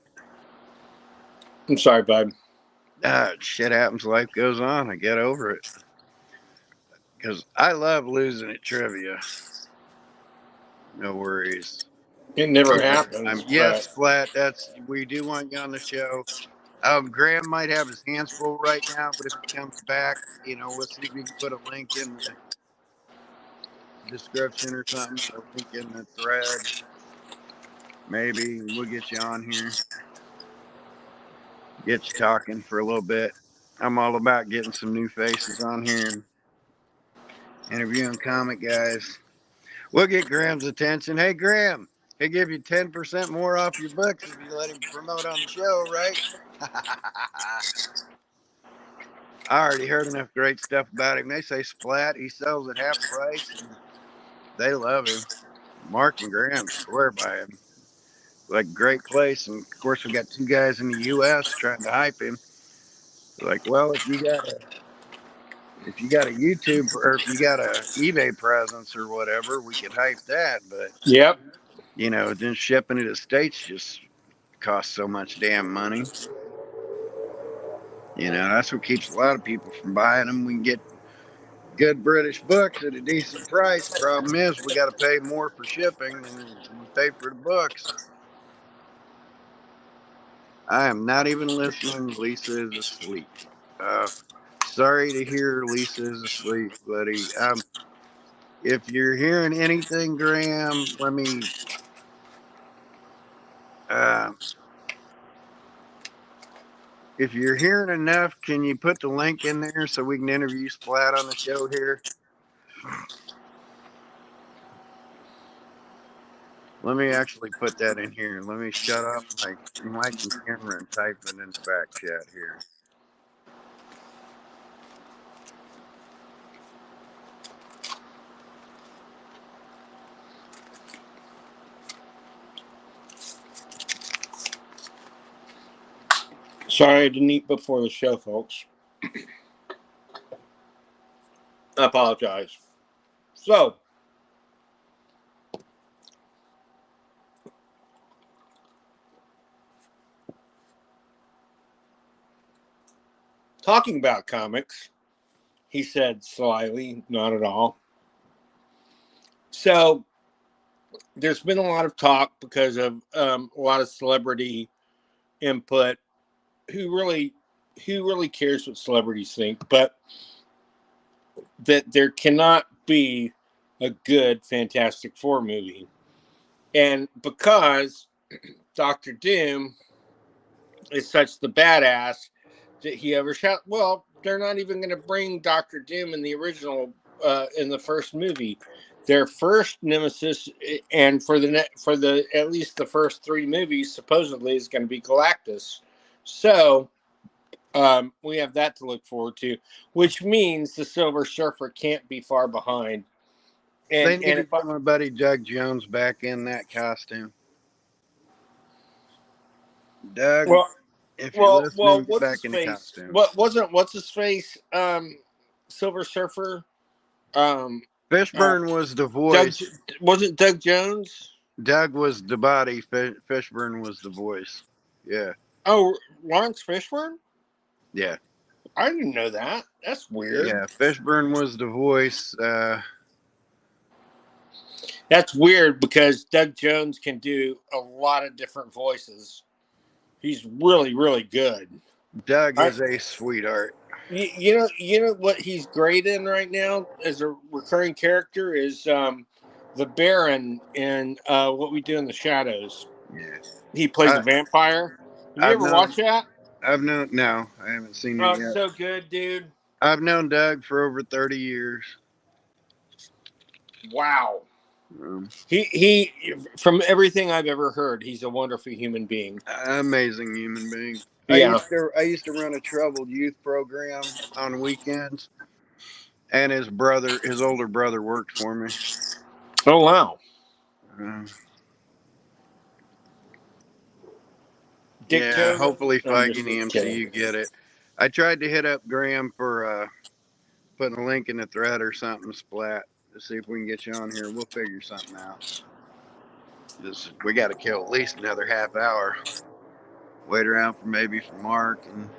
I'm sorry, bud. Shit happens. Life goes on. I get over it. Because I love losing at trivia. No worries. It never happens. Yes, Flat. We do want you on the show. Graham might have his hands full right now, but if he comes back, we'll see if we can put a link in the description or something, a link in the thread. Maybe we'll get you on here. Get you talking for a little bit. I'm all about getting some new faces on here and interviewing comic guys. We'll get Graham's attention. Hey, Graham, he'll give you 10% more off your books if you let him promote on the show, right? I already heard enough great stuff about him. They say Splat, he sells at half price, and they love him. Mark and Graham swear by him. Like, great place. And of course, we got two guys in the U.S. trying to hype him. Like, well, if you got a YouTube or if you got a eBay presence or whatever, we could hype that. But Yep. then shipping it to the States just costs so much damn money. That's what keeps a lot of people from buying them. We can get good British books at a decent price. Problem is, we got to pay more for shipping than we pay for the books. I am not even listening. Lisa is asleep. Sorry to hear Lisa is asleep, buddy. If you're hearing anything, Graham, let me. If you're hearing enough, can you put the link in there so we can interview Splat on the show here? Let me actually put that in here. Let me shut off my mic and camera and type it in the back chat here. Sorry, I didn't eat before the show, folks. I apologize. So, talking about comics, he said slyly, not at all. So, there's been a lot of talk because of a lot of celebrity input. Who really cares what celebrities think? But that there cannot be a good Fantastic Four movie, and because Doctor Doom is such the badass that he overshot. Well, they're not even going to bring Doctor Doom in the original, in the first movie. Their first nemesis, and for the at least the first three movies, supposedly is going to be Galactus. So we have that to look forward to, which means the Silver Surfer can't be far behind. They And need to if I, get my buddy Doug Jones back in that costume. Doug, well, if you're listening, get what's back his in the face? costume. What's his face? Silver Surfer. Um, Fishburne was the Doug voice. wasn't Doug Jones. Doug was the body. Fishburne was the voice. Yeah. Oh, Lawrence Fishburne. Yeah. I didn't know that. That's weird. Yeah. Fishburne was the voice. That's weird because Doug Jones can do a lot of different voices. He's really, really good. Doug I, is a sweetheart. you know what he's great in right now as a recurring character is the Baron in What We Do in the Shadows. Yeah. He plays I, a vampire. Have you I've ever known. watched that? No, I haven't seen it Oh, it's yet. so good, dude. I've known Doug for over 30 years. Wow. Um, He from everything I've ever heard, he's a wonderful human being. Amazing human being. Yeah. I used to run a troubled youth program on weekends, and his older brother, worked for me. Oh wow. Dick Yeah, joke. hopefully I'm Feige just and the kidding. MCU get it. I tried to hit up Graham for putting a link in the thread or something, Splat, to see if we can get you on here. We'll figure something out. We got to kill at least another half hour. Wait around for Mark and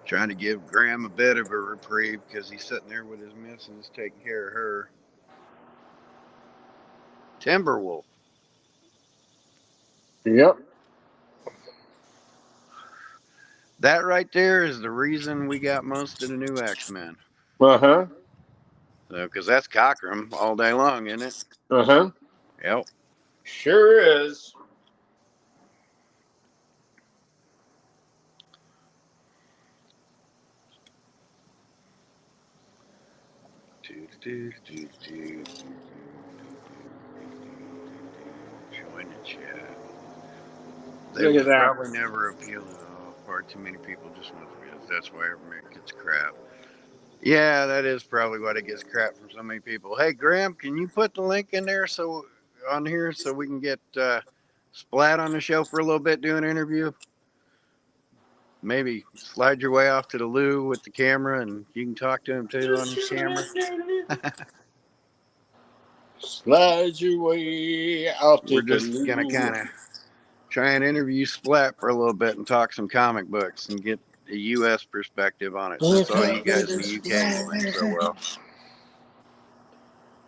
trying to give Graham a bit of a reprieve because he's sitting there with his missus taking care of her. Timberwolf. Yep. That right there is the reason we got most of the new X-Men. Uh-huh. So, because that's Cockrum all day long, isn't it? Uh-huh. Yep. Sure is. Join the chat. They Look at will that. probably never appeal to far too many people just want to be. That's why everyone gets crap. Yeah, that is probably why it gets crap from so many people. Hey, Graham, can you put the link in there on here so we can get Splat on the show for a little bit, do an interview? Maybe slide your way off to the loo with the camera, and you can talk to him too on the camera. Slide your way out to We're just gonna kind of try and interview Splat for a little bit and talk some comic books and get a U.S. perspective on it, since all you guys in the UK know him so well.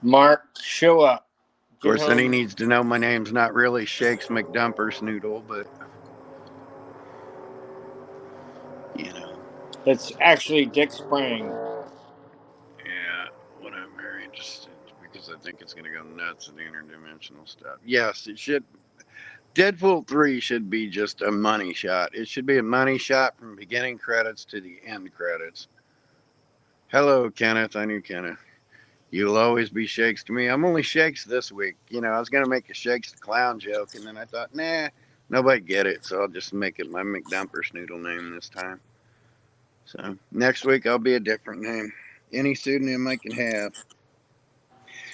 Mark, show up. Of course, then he needs to know my name's not really Shakes McDumpersnoodle, but you know, it's actually Dick Sprang. yeah, what I'm very interested because I think it's gonna go nuts in the interdimensional stuff. Yes, it should. Deadpool 3 should be just a money shot. It should be a money shot from beginning credits to the end credits. Hello, Kenneth. I knew Kenneth. You'll always be Shakes to me. I'm only Shakes this week. You know, I was going to make a Shakes the Clown joke, and then I thought, nah, nobody get it, so I'll just make it my McDumpersnoodle name this time. So next week, I'll be a different name. Any pseudonym I can have.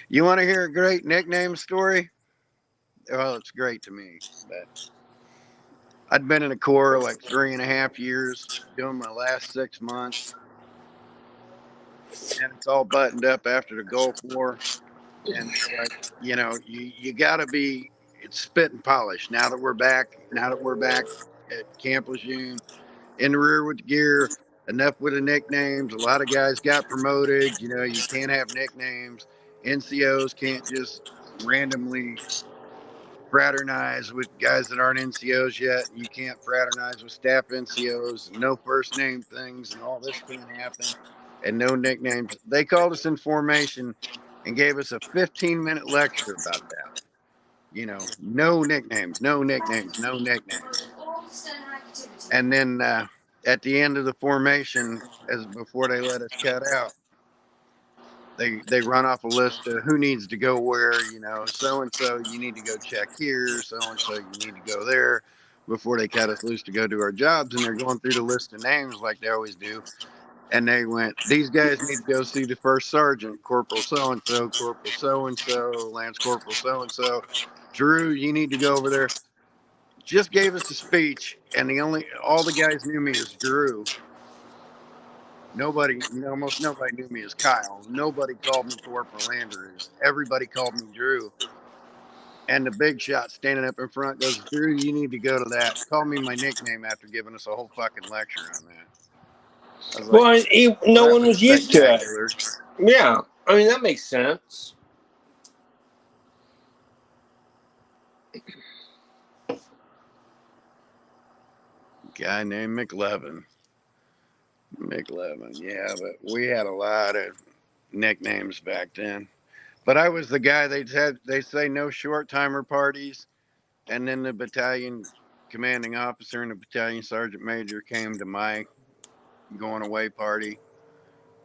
You want to hear a great nickname story? Well, it's great to me, but I'd been in the Corps like 3.5 years, doing my last 6 months, and it's all buttoned up after the Gulf War. And they're like, you know, you got to be, it's spit and polish. Now that we're back at Camp Lejeune, in the rear with the gear, enough with the nicknames. A lot of guys got promoted. You know, you can't have nicknames. NCOs can't just randomly fraternize with guys that aren't NCOs yet. You can't fraternize with staff NCOs. No first name things, and all this can't happen. And no nicknames. They called us in formation and gave us a 15-minute lecture about that. You know, no nicknames, no nicknames, no nicknames. And then at the end of the formation, as before they let us cut out, they run off a list of who needs to go where. You know, so and so you need to go check here, so and so you need to go there, before they cut us loose to go do our jobs. And they're going through the list of names like they always do. And they went, these guys need to go see the first sergeant, Corporal so-and-so, Corporal so-and-so, Lance Corporal so-and-so. Drew, you need to go over there. Just gave us a speech, and all the guys knew me as Drew. Almost nobody knew me as Kyle. Nobody called me Corporal Andrews. Everybody called me Drew. And the big shot standing up in front goes, Drew, you need to go to that. Call me my nickname after giving us a whole fucking lecture on that. Well, like, no one was used to it. Yeah, I mean, that makes sense. Guy named McLevin, yeah, but we had a lot of nicknames back then. But I was the guy they say no short timer parties, and then the battalion commanding officer and the battalion sergeant major came to my going away party.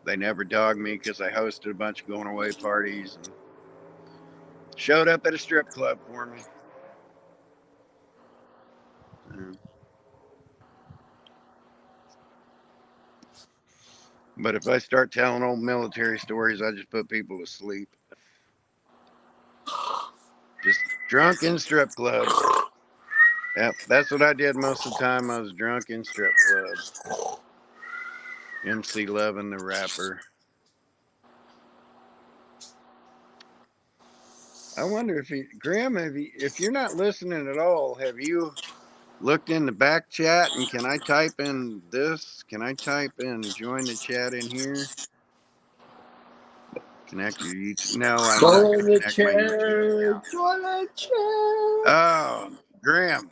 They never dogged me because I hosted a bunch of going away parties and showed up at a strip club for me. But if I start telling old military stories, I just put people to sleep. Just drunk in strip clubs. Yep, that's what I did most of the time. I was drunk in strip clubs. MC Levin, the rapper. I wonder Graham, if you're not listening at all, have you looked in the back chat, and can I type in this? Can I type in join the chat in here? Connect your YouTube. No, I'm not going to connect my YouTube account. Oh, Graham.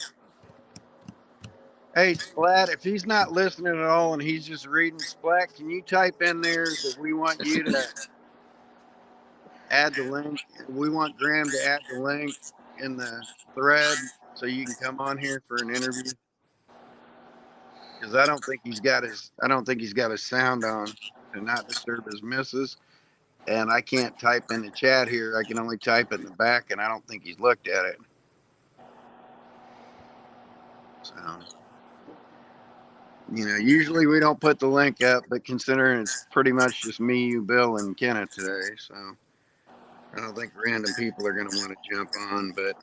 Hey, Splat, if he's not listening at all and he's just reading, Splat, can you type in there that we want you to add the link? We want Graham to add the link in the thread so you can come on here for an interview. Because I don't think he's got his sound on to not disturb his missus. and I can't type in the chat here. I can only type it in the back, and I don't think he's looked at it. So, usually we don't put the link up, but considering it's pretty much just me, you, Bill, and Kenneth today, so I don't think random people are going to want to jump on, but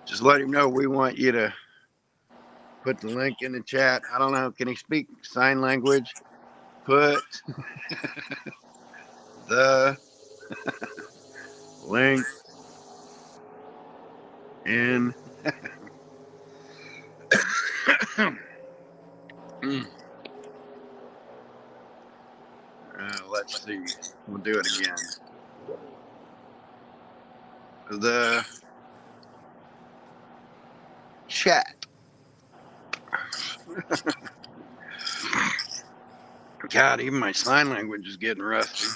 just let him know we want you to put the link in the chat. I don't know. Can he speak sign language? Put the link in. Let's see. We'll do it again. The chat. God, even my sign language is getting rusty.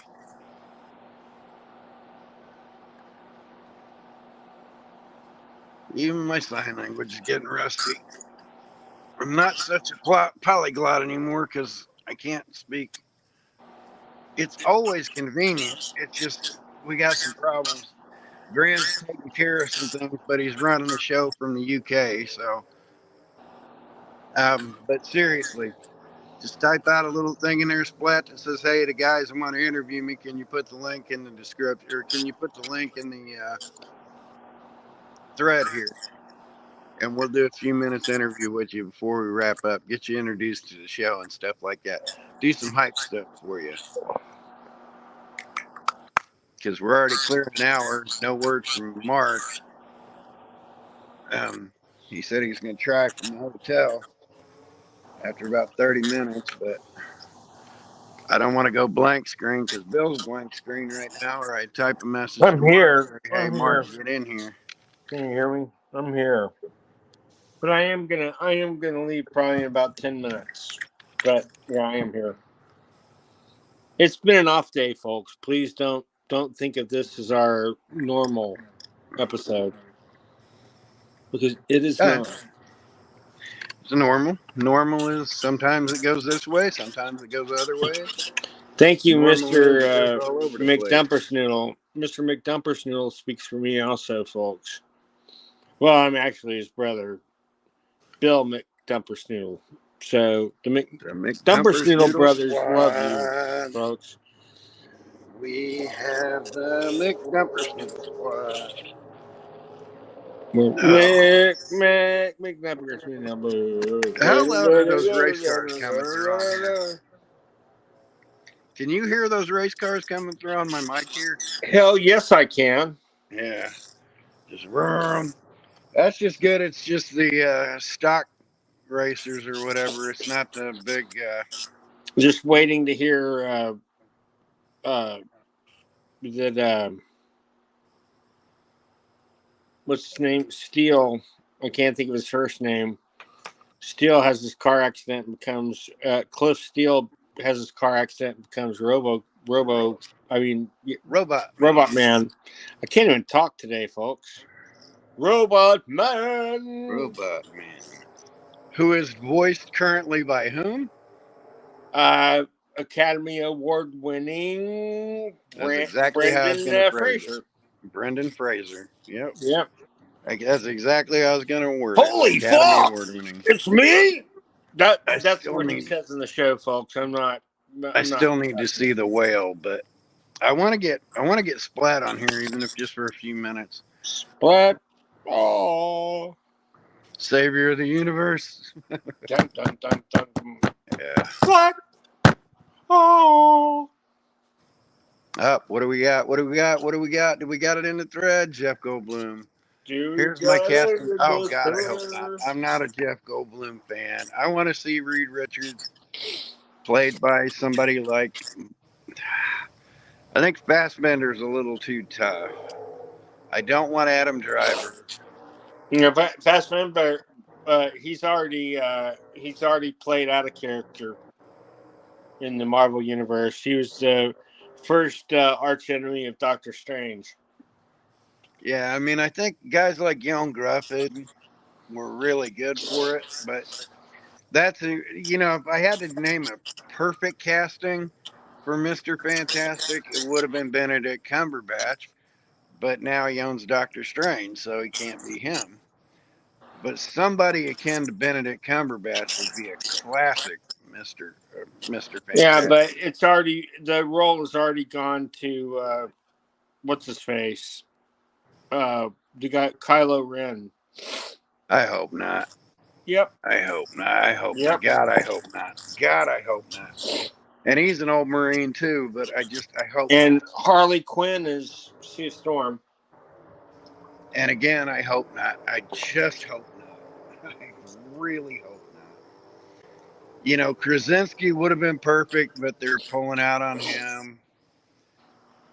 Even my sign language is getting rusty. I'm not such a polyglot anymore because I can't speak. It's always convenient. It's just we got some problems. Grant's taking care of some things, but he's running the show from the UK. So, but seriously, just type out a little thing in there, Splat, that says, "Hey, the guys want to interview me. Can you put the link in the description, or can you put the link in the thread here?" And we'll do a few minutes interview with you before we wrap up. Get you introduced to the show and stuff like that. Do some hype stuff for you. Because we're already clear an hour. No word from Mark. He said he's going to try from the hotel after about 30 minutes, but I don't want to go blank screen because Bill's blank screen right now, or I type a message I'm to here. Mark. Hey, Mark, get in here. Can you hear me? I'm here. But I am gonna leave probably in about 10 minutes. But yeah, I am here. It's been an off day, folks. Please don't think of this as our normal episode. Because it is not. It's normal. Normal is sometimes it goes this way, sometimes it goes other ways. Thank you, Normal Mr. place. McDumpersnoodle. Mr. McDumpersnoodle speaks for me also, folks. Well, I'm actually his brother, Bill McDumpersnoodle. So the McDumpersnoodle brothers love you, folks. We have the McDumpersnoodle squad. How loud are those race cars coming through on here? Can you hear those race cars coming through on my mic here? Hell yes, I can. Yeah. Just run. That's just good. It's just the stock racers or whatever. It's not the big. Just waiting to hear that. What's his name? Steele. I can't think of his first name. Steele has his car accident and becomes Cliff Steele has his car accident and becomes Robot Man. I can't even talk today, folks. Robot Man. Who is voiced currently by whom? Academy Award winning Brendan Fraser. Brendan Fraser. Yep. That's exactly how I was going to word it. Holy fuck! It's me. That's what he says in the show, folks. I still need to see the whale, but I want to get Splat on here, even if just for a few minutes. Splat. Oh. Savior of the universe. Dun, dun, dun, dun. Yeah. Splat. Oh. Up. What do we got? What do we got? Do we got it in the thread? Jeff Goldblum. Here's my casting. Oh, God, I hope not. I'm not a Jeff Goldblum fan. I want to see Reed Richards played by somebody like. I think Fassbender's a little too tough. I don't want Adam Driver. Fassbender, he's already played out of character in the Marvel universe. He was the first arch enemy of Doctor Strange. Yeah, I mean, I think guys like Young Gruffin were really good for it, but that's if I had to name a perfect casting, for Mr. Fantastic, it would have been Benedict Cumberbatch, but now he owns Doctor Strange, so he can't be him. But somebody akin to Benedict Cumberbatch would be a classic Mr. Yeah, Fantastic. but the role has already gone to what's his face? The guy Kylo Ren. I hope not. Yep. I hope not. I hope Yep. not. God, I hope not. God, I hope not. And he's an old Marine too, but I hope And not. Harley Quinn is Sue Storm. And again, I hope not. I just hope not. I really hope not. Krasinski would have been perfect, but they're pulling out on him.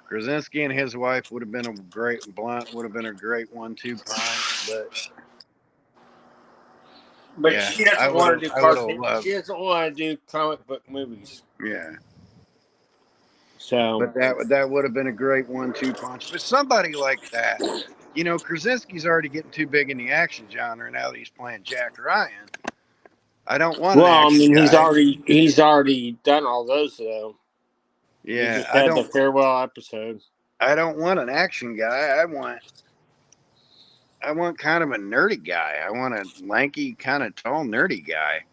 Krasinski and his wife would have been a great 1-2 punch, But yeah, she doesn't want to do I would have cartoon. loved. She doesn't want to do comic book movies. Yeah. So, But that would have been a great 1-2 punch. But somebody like that, Krasinski's already getting too big in the action genre now that he's playing Jack Ryan. I don't want an well, I action mean, guy. he's already done all those though. He Yeah, just had the farewell episode. I don't want an action guy. I want kind of a nerdy guy. I want a lanky, kind of tall, nerdy guy.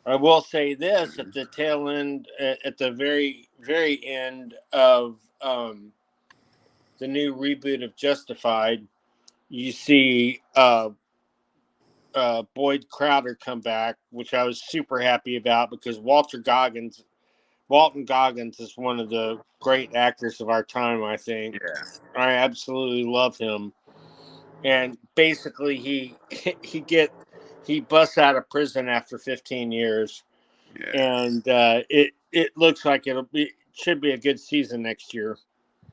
I will say this: at the tail end, at the very, very end of the new reboot of Justified, you see Boyd Crowder come back, which I was super happy about because Walton Goggins is one of the great actors of our time. I think. Yeah. I absolutely love him, and basically he busts out of prison after 15 years. Yeah. And it looks like should be a good season next year.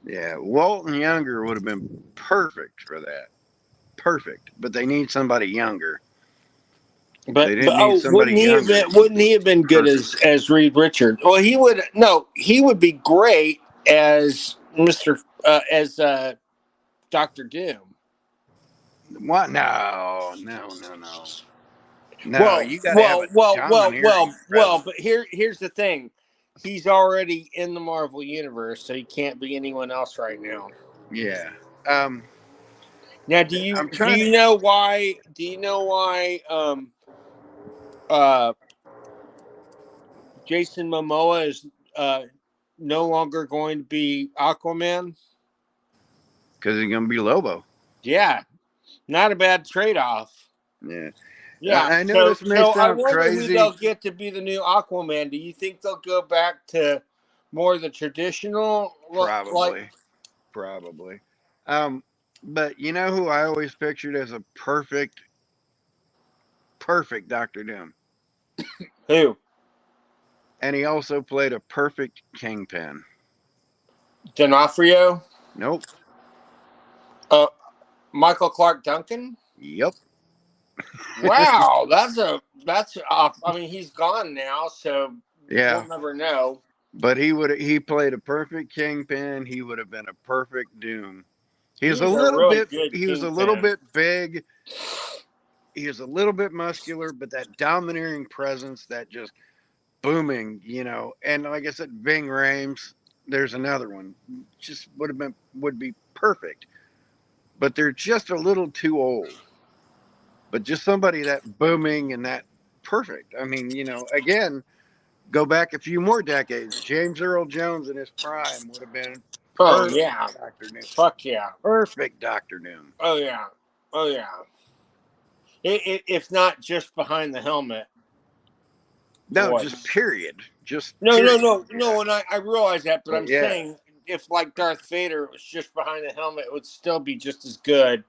Yeah. Walton Younger would have been perfect for that. Perfect. But they need somebody younger. But They didn't need somebody younger. Wouldn't he have been good as Reed Richards? Well, he would be great as as Dr. Doom. What? No. No, you got to have a domineering presence. But here's the thing. He's already in the Marvel universe, so he can't be anyone else right now. Yeah. Now, do you know why? Do you know why? Jason Momoa is no longer going to be Aquaman? Because he's going to be Lobo. Yeah, not a bad trade-off. Yeah. Yeah, I know this may sound I wonder crazy. who they'll get to be the new Aquaman. Do you think they'll go back to more of the traditional? Probably. But you know who I always pictured as a perfect Dr. Doom? Who? And he also played a perfect Kingpin. D'Onofrio? Nope. Michael Clark Duncan? Yep. Wow, that's off. I mean, he's gone now, so yeah, we'll never know. But he played a perfect Kingpin. He would have been a perfect Doom. He was a little bit big. He was a little bit muscular, but that domineering presence, that just booming, And like I said, Ving Rhames, there's another one. Just would be perfect. But they're just a little too old. But just somebody that booming and that perfect. I mean, again, go back a few more decades. James Earl Jones in his prime would have been perfect. Oh yeah, Dr. Doom. Fuck yeah, perfect Dr. Doom. Oh yeah. If not just behind the helmet. No, just period. No. And I realize that, but I'm saying if like Darth Vader was just behind the helmet, it would still be just as good.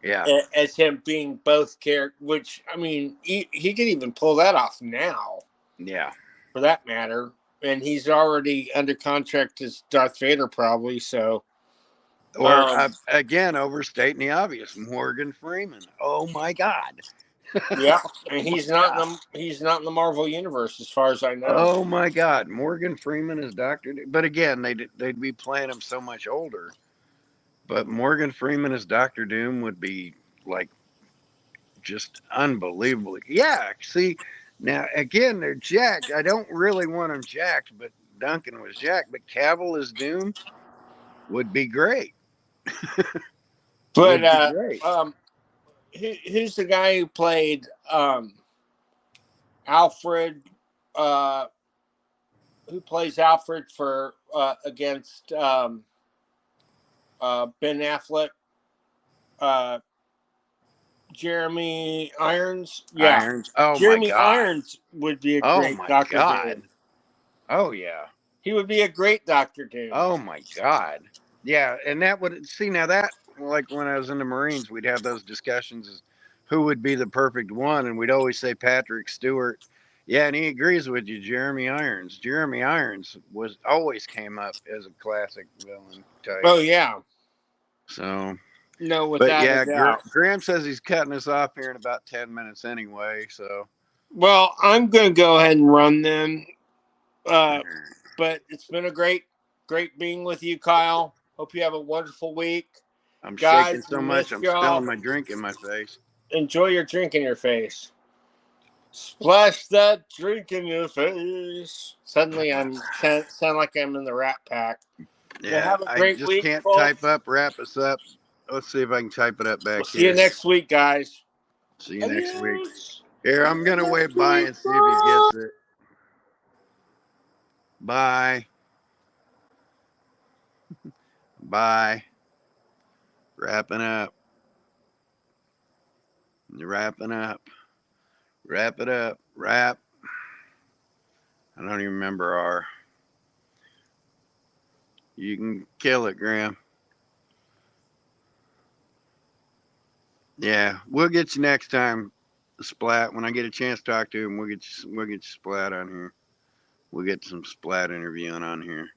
Yeah. As him being both characters, which I mean, he could even pull that off now. Yeah. For that matter, and he's already under contract as Darth Vader, probably. So, or again, overstating the obvious, Morgan Freeman. Oh my God. Yeah, and he's not in the Marvel universe as far as I know. Oh my God, Morgan Freeman is Dr. Doom. But again, they'd be playing him so much older. But Morgan Freeman as Dr. Doom would be like just unbelievable. Yeah, see, now again, they're jacked. I don't really want them jacked, but Duncan was Jack, but Cavill as Doom would be great. But Would be great. who's the guy who played Alfred? Who plays Alfred for against Ben Affleck? Jeremy Irons. Yeah, Irons. Oh my Jeremy God. Irons would be a Oh great my Doctor God. Doom. Oh yeah. He would be a great Doctor Doom. Oh my God. Yeah, and that would see now that like when I was in the Marines, we'd have those discussions as who would be the perfect one, and we'd always say Patrick Stewart. Yeah, and he agrees with you, Jeremy Irons. Jeremy Irons was always came up as a classic villain type. Oh yeah. So, No, but without yeah, a doubt. Graham says he's cutting us off here in about 10 minutes anyway. So, Well, I'm going to go ahead and run then. But it's been a great being with you, Kyle. Hope you have a wonderful week. I'm Guys, shaking so we much, missed I'm y'all. spilling my drink in my face. Enjoy your drink in your face. Splash that drink in your face. Suddenly, sound like I'm in the Rat Pack. Yeah, have a I great just week, can't folks. type up, wrap us up. Let's see if I can type it up back We'll here. see you next week, guys. See you next week. Here, I'm going to wave bye and see if he gets it. Bye. Bye. Wrapping up. Wrapping up. Wrap it up. Wrap. I don't even remember our. You can kill it, Graham. Yeah, we'll get you next time. Splat. When I get a chance to talk to him, we'll get you Splat on here. We'll get some Splat interviewing on here.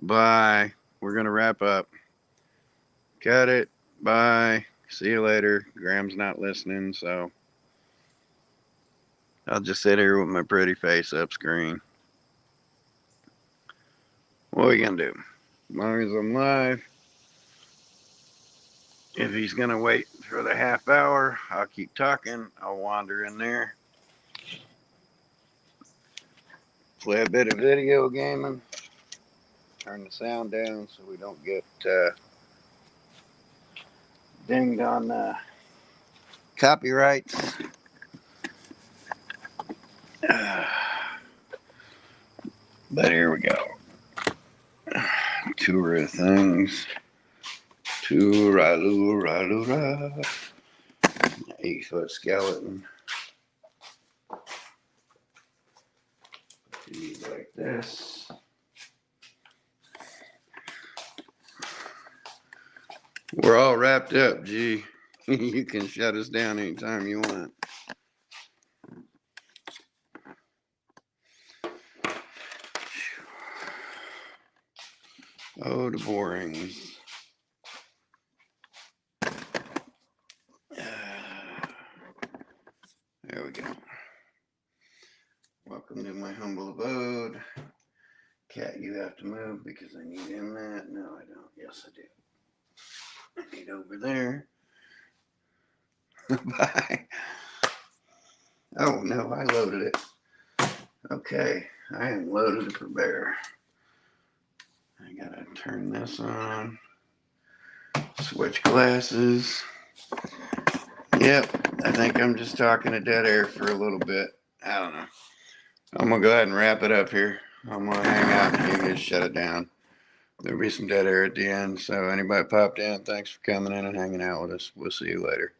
Bye. We're gonna wrap up. Cut it. Bye. See you later. Graham's not listening, so I'll just sit here with my pretty face up screen. What are we gonna do? As long as I'm live. If he's gonna wait for the half hour, I'll keep talking. I'll wander in there. Play a bit of video gaming. Turn the sound down so we don't get dinged on copyrights. But here we go. Tour of things. Tour-a-loo-ra-loo-ra. 8-foot skeleton. Like this. We're all wrapped up, G. You can shut us down anytime you want. Oh, the borings. There we go. Welcome to my humble abode. Cat, you have to move because I need in that. No, I don't. Yes, I do. I need over there. Bye. Oh, no, I loaded it. Okay, I am loaded for bear. I gotta turn this on. Switch glasses. Yep, I think I'm just talking to dead air for a little bit. I don't know. I'm gonna go ahead and wrap it up here. I'm gonna hang out and you can just shut it down. There'll be some dead air at the end. So anybody popped in, thanks for coming in and hanging out with us. We'll see you later.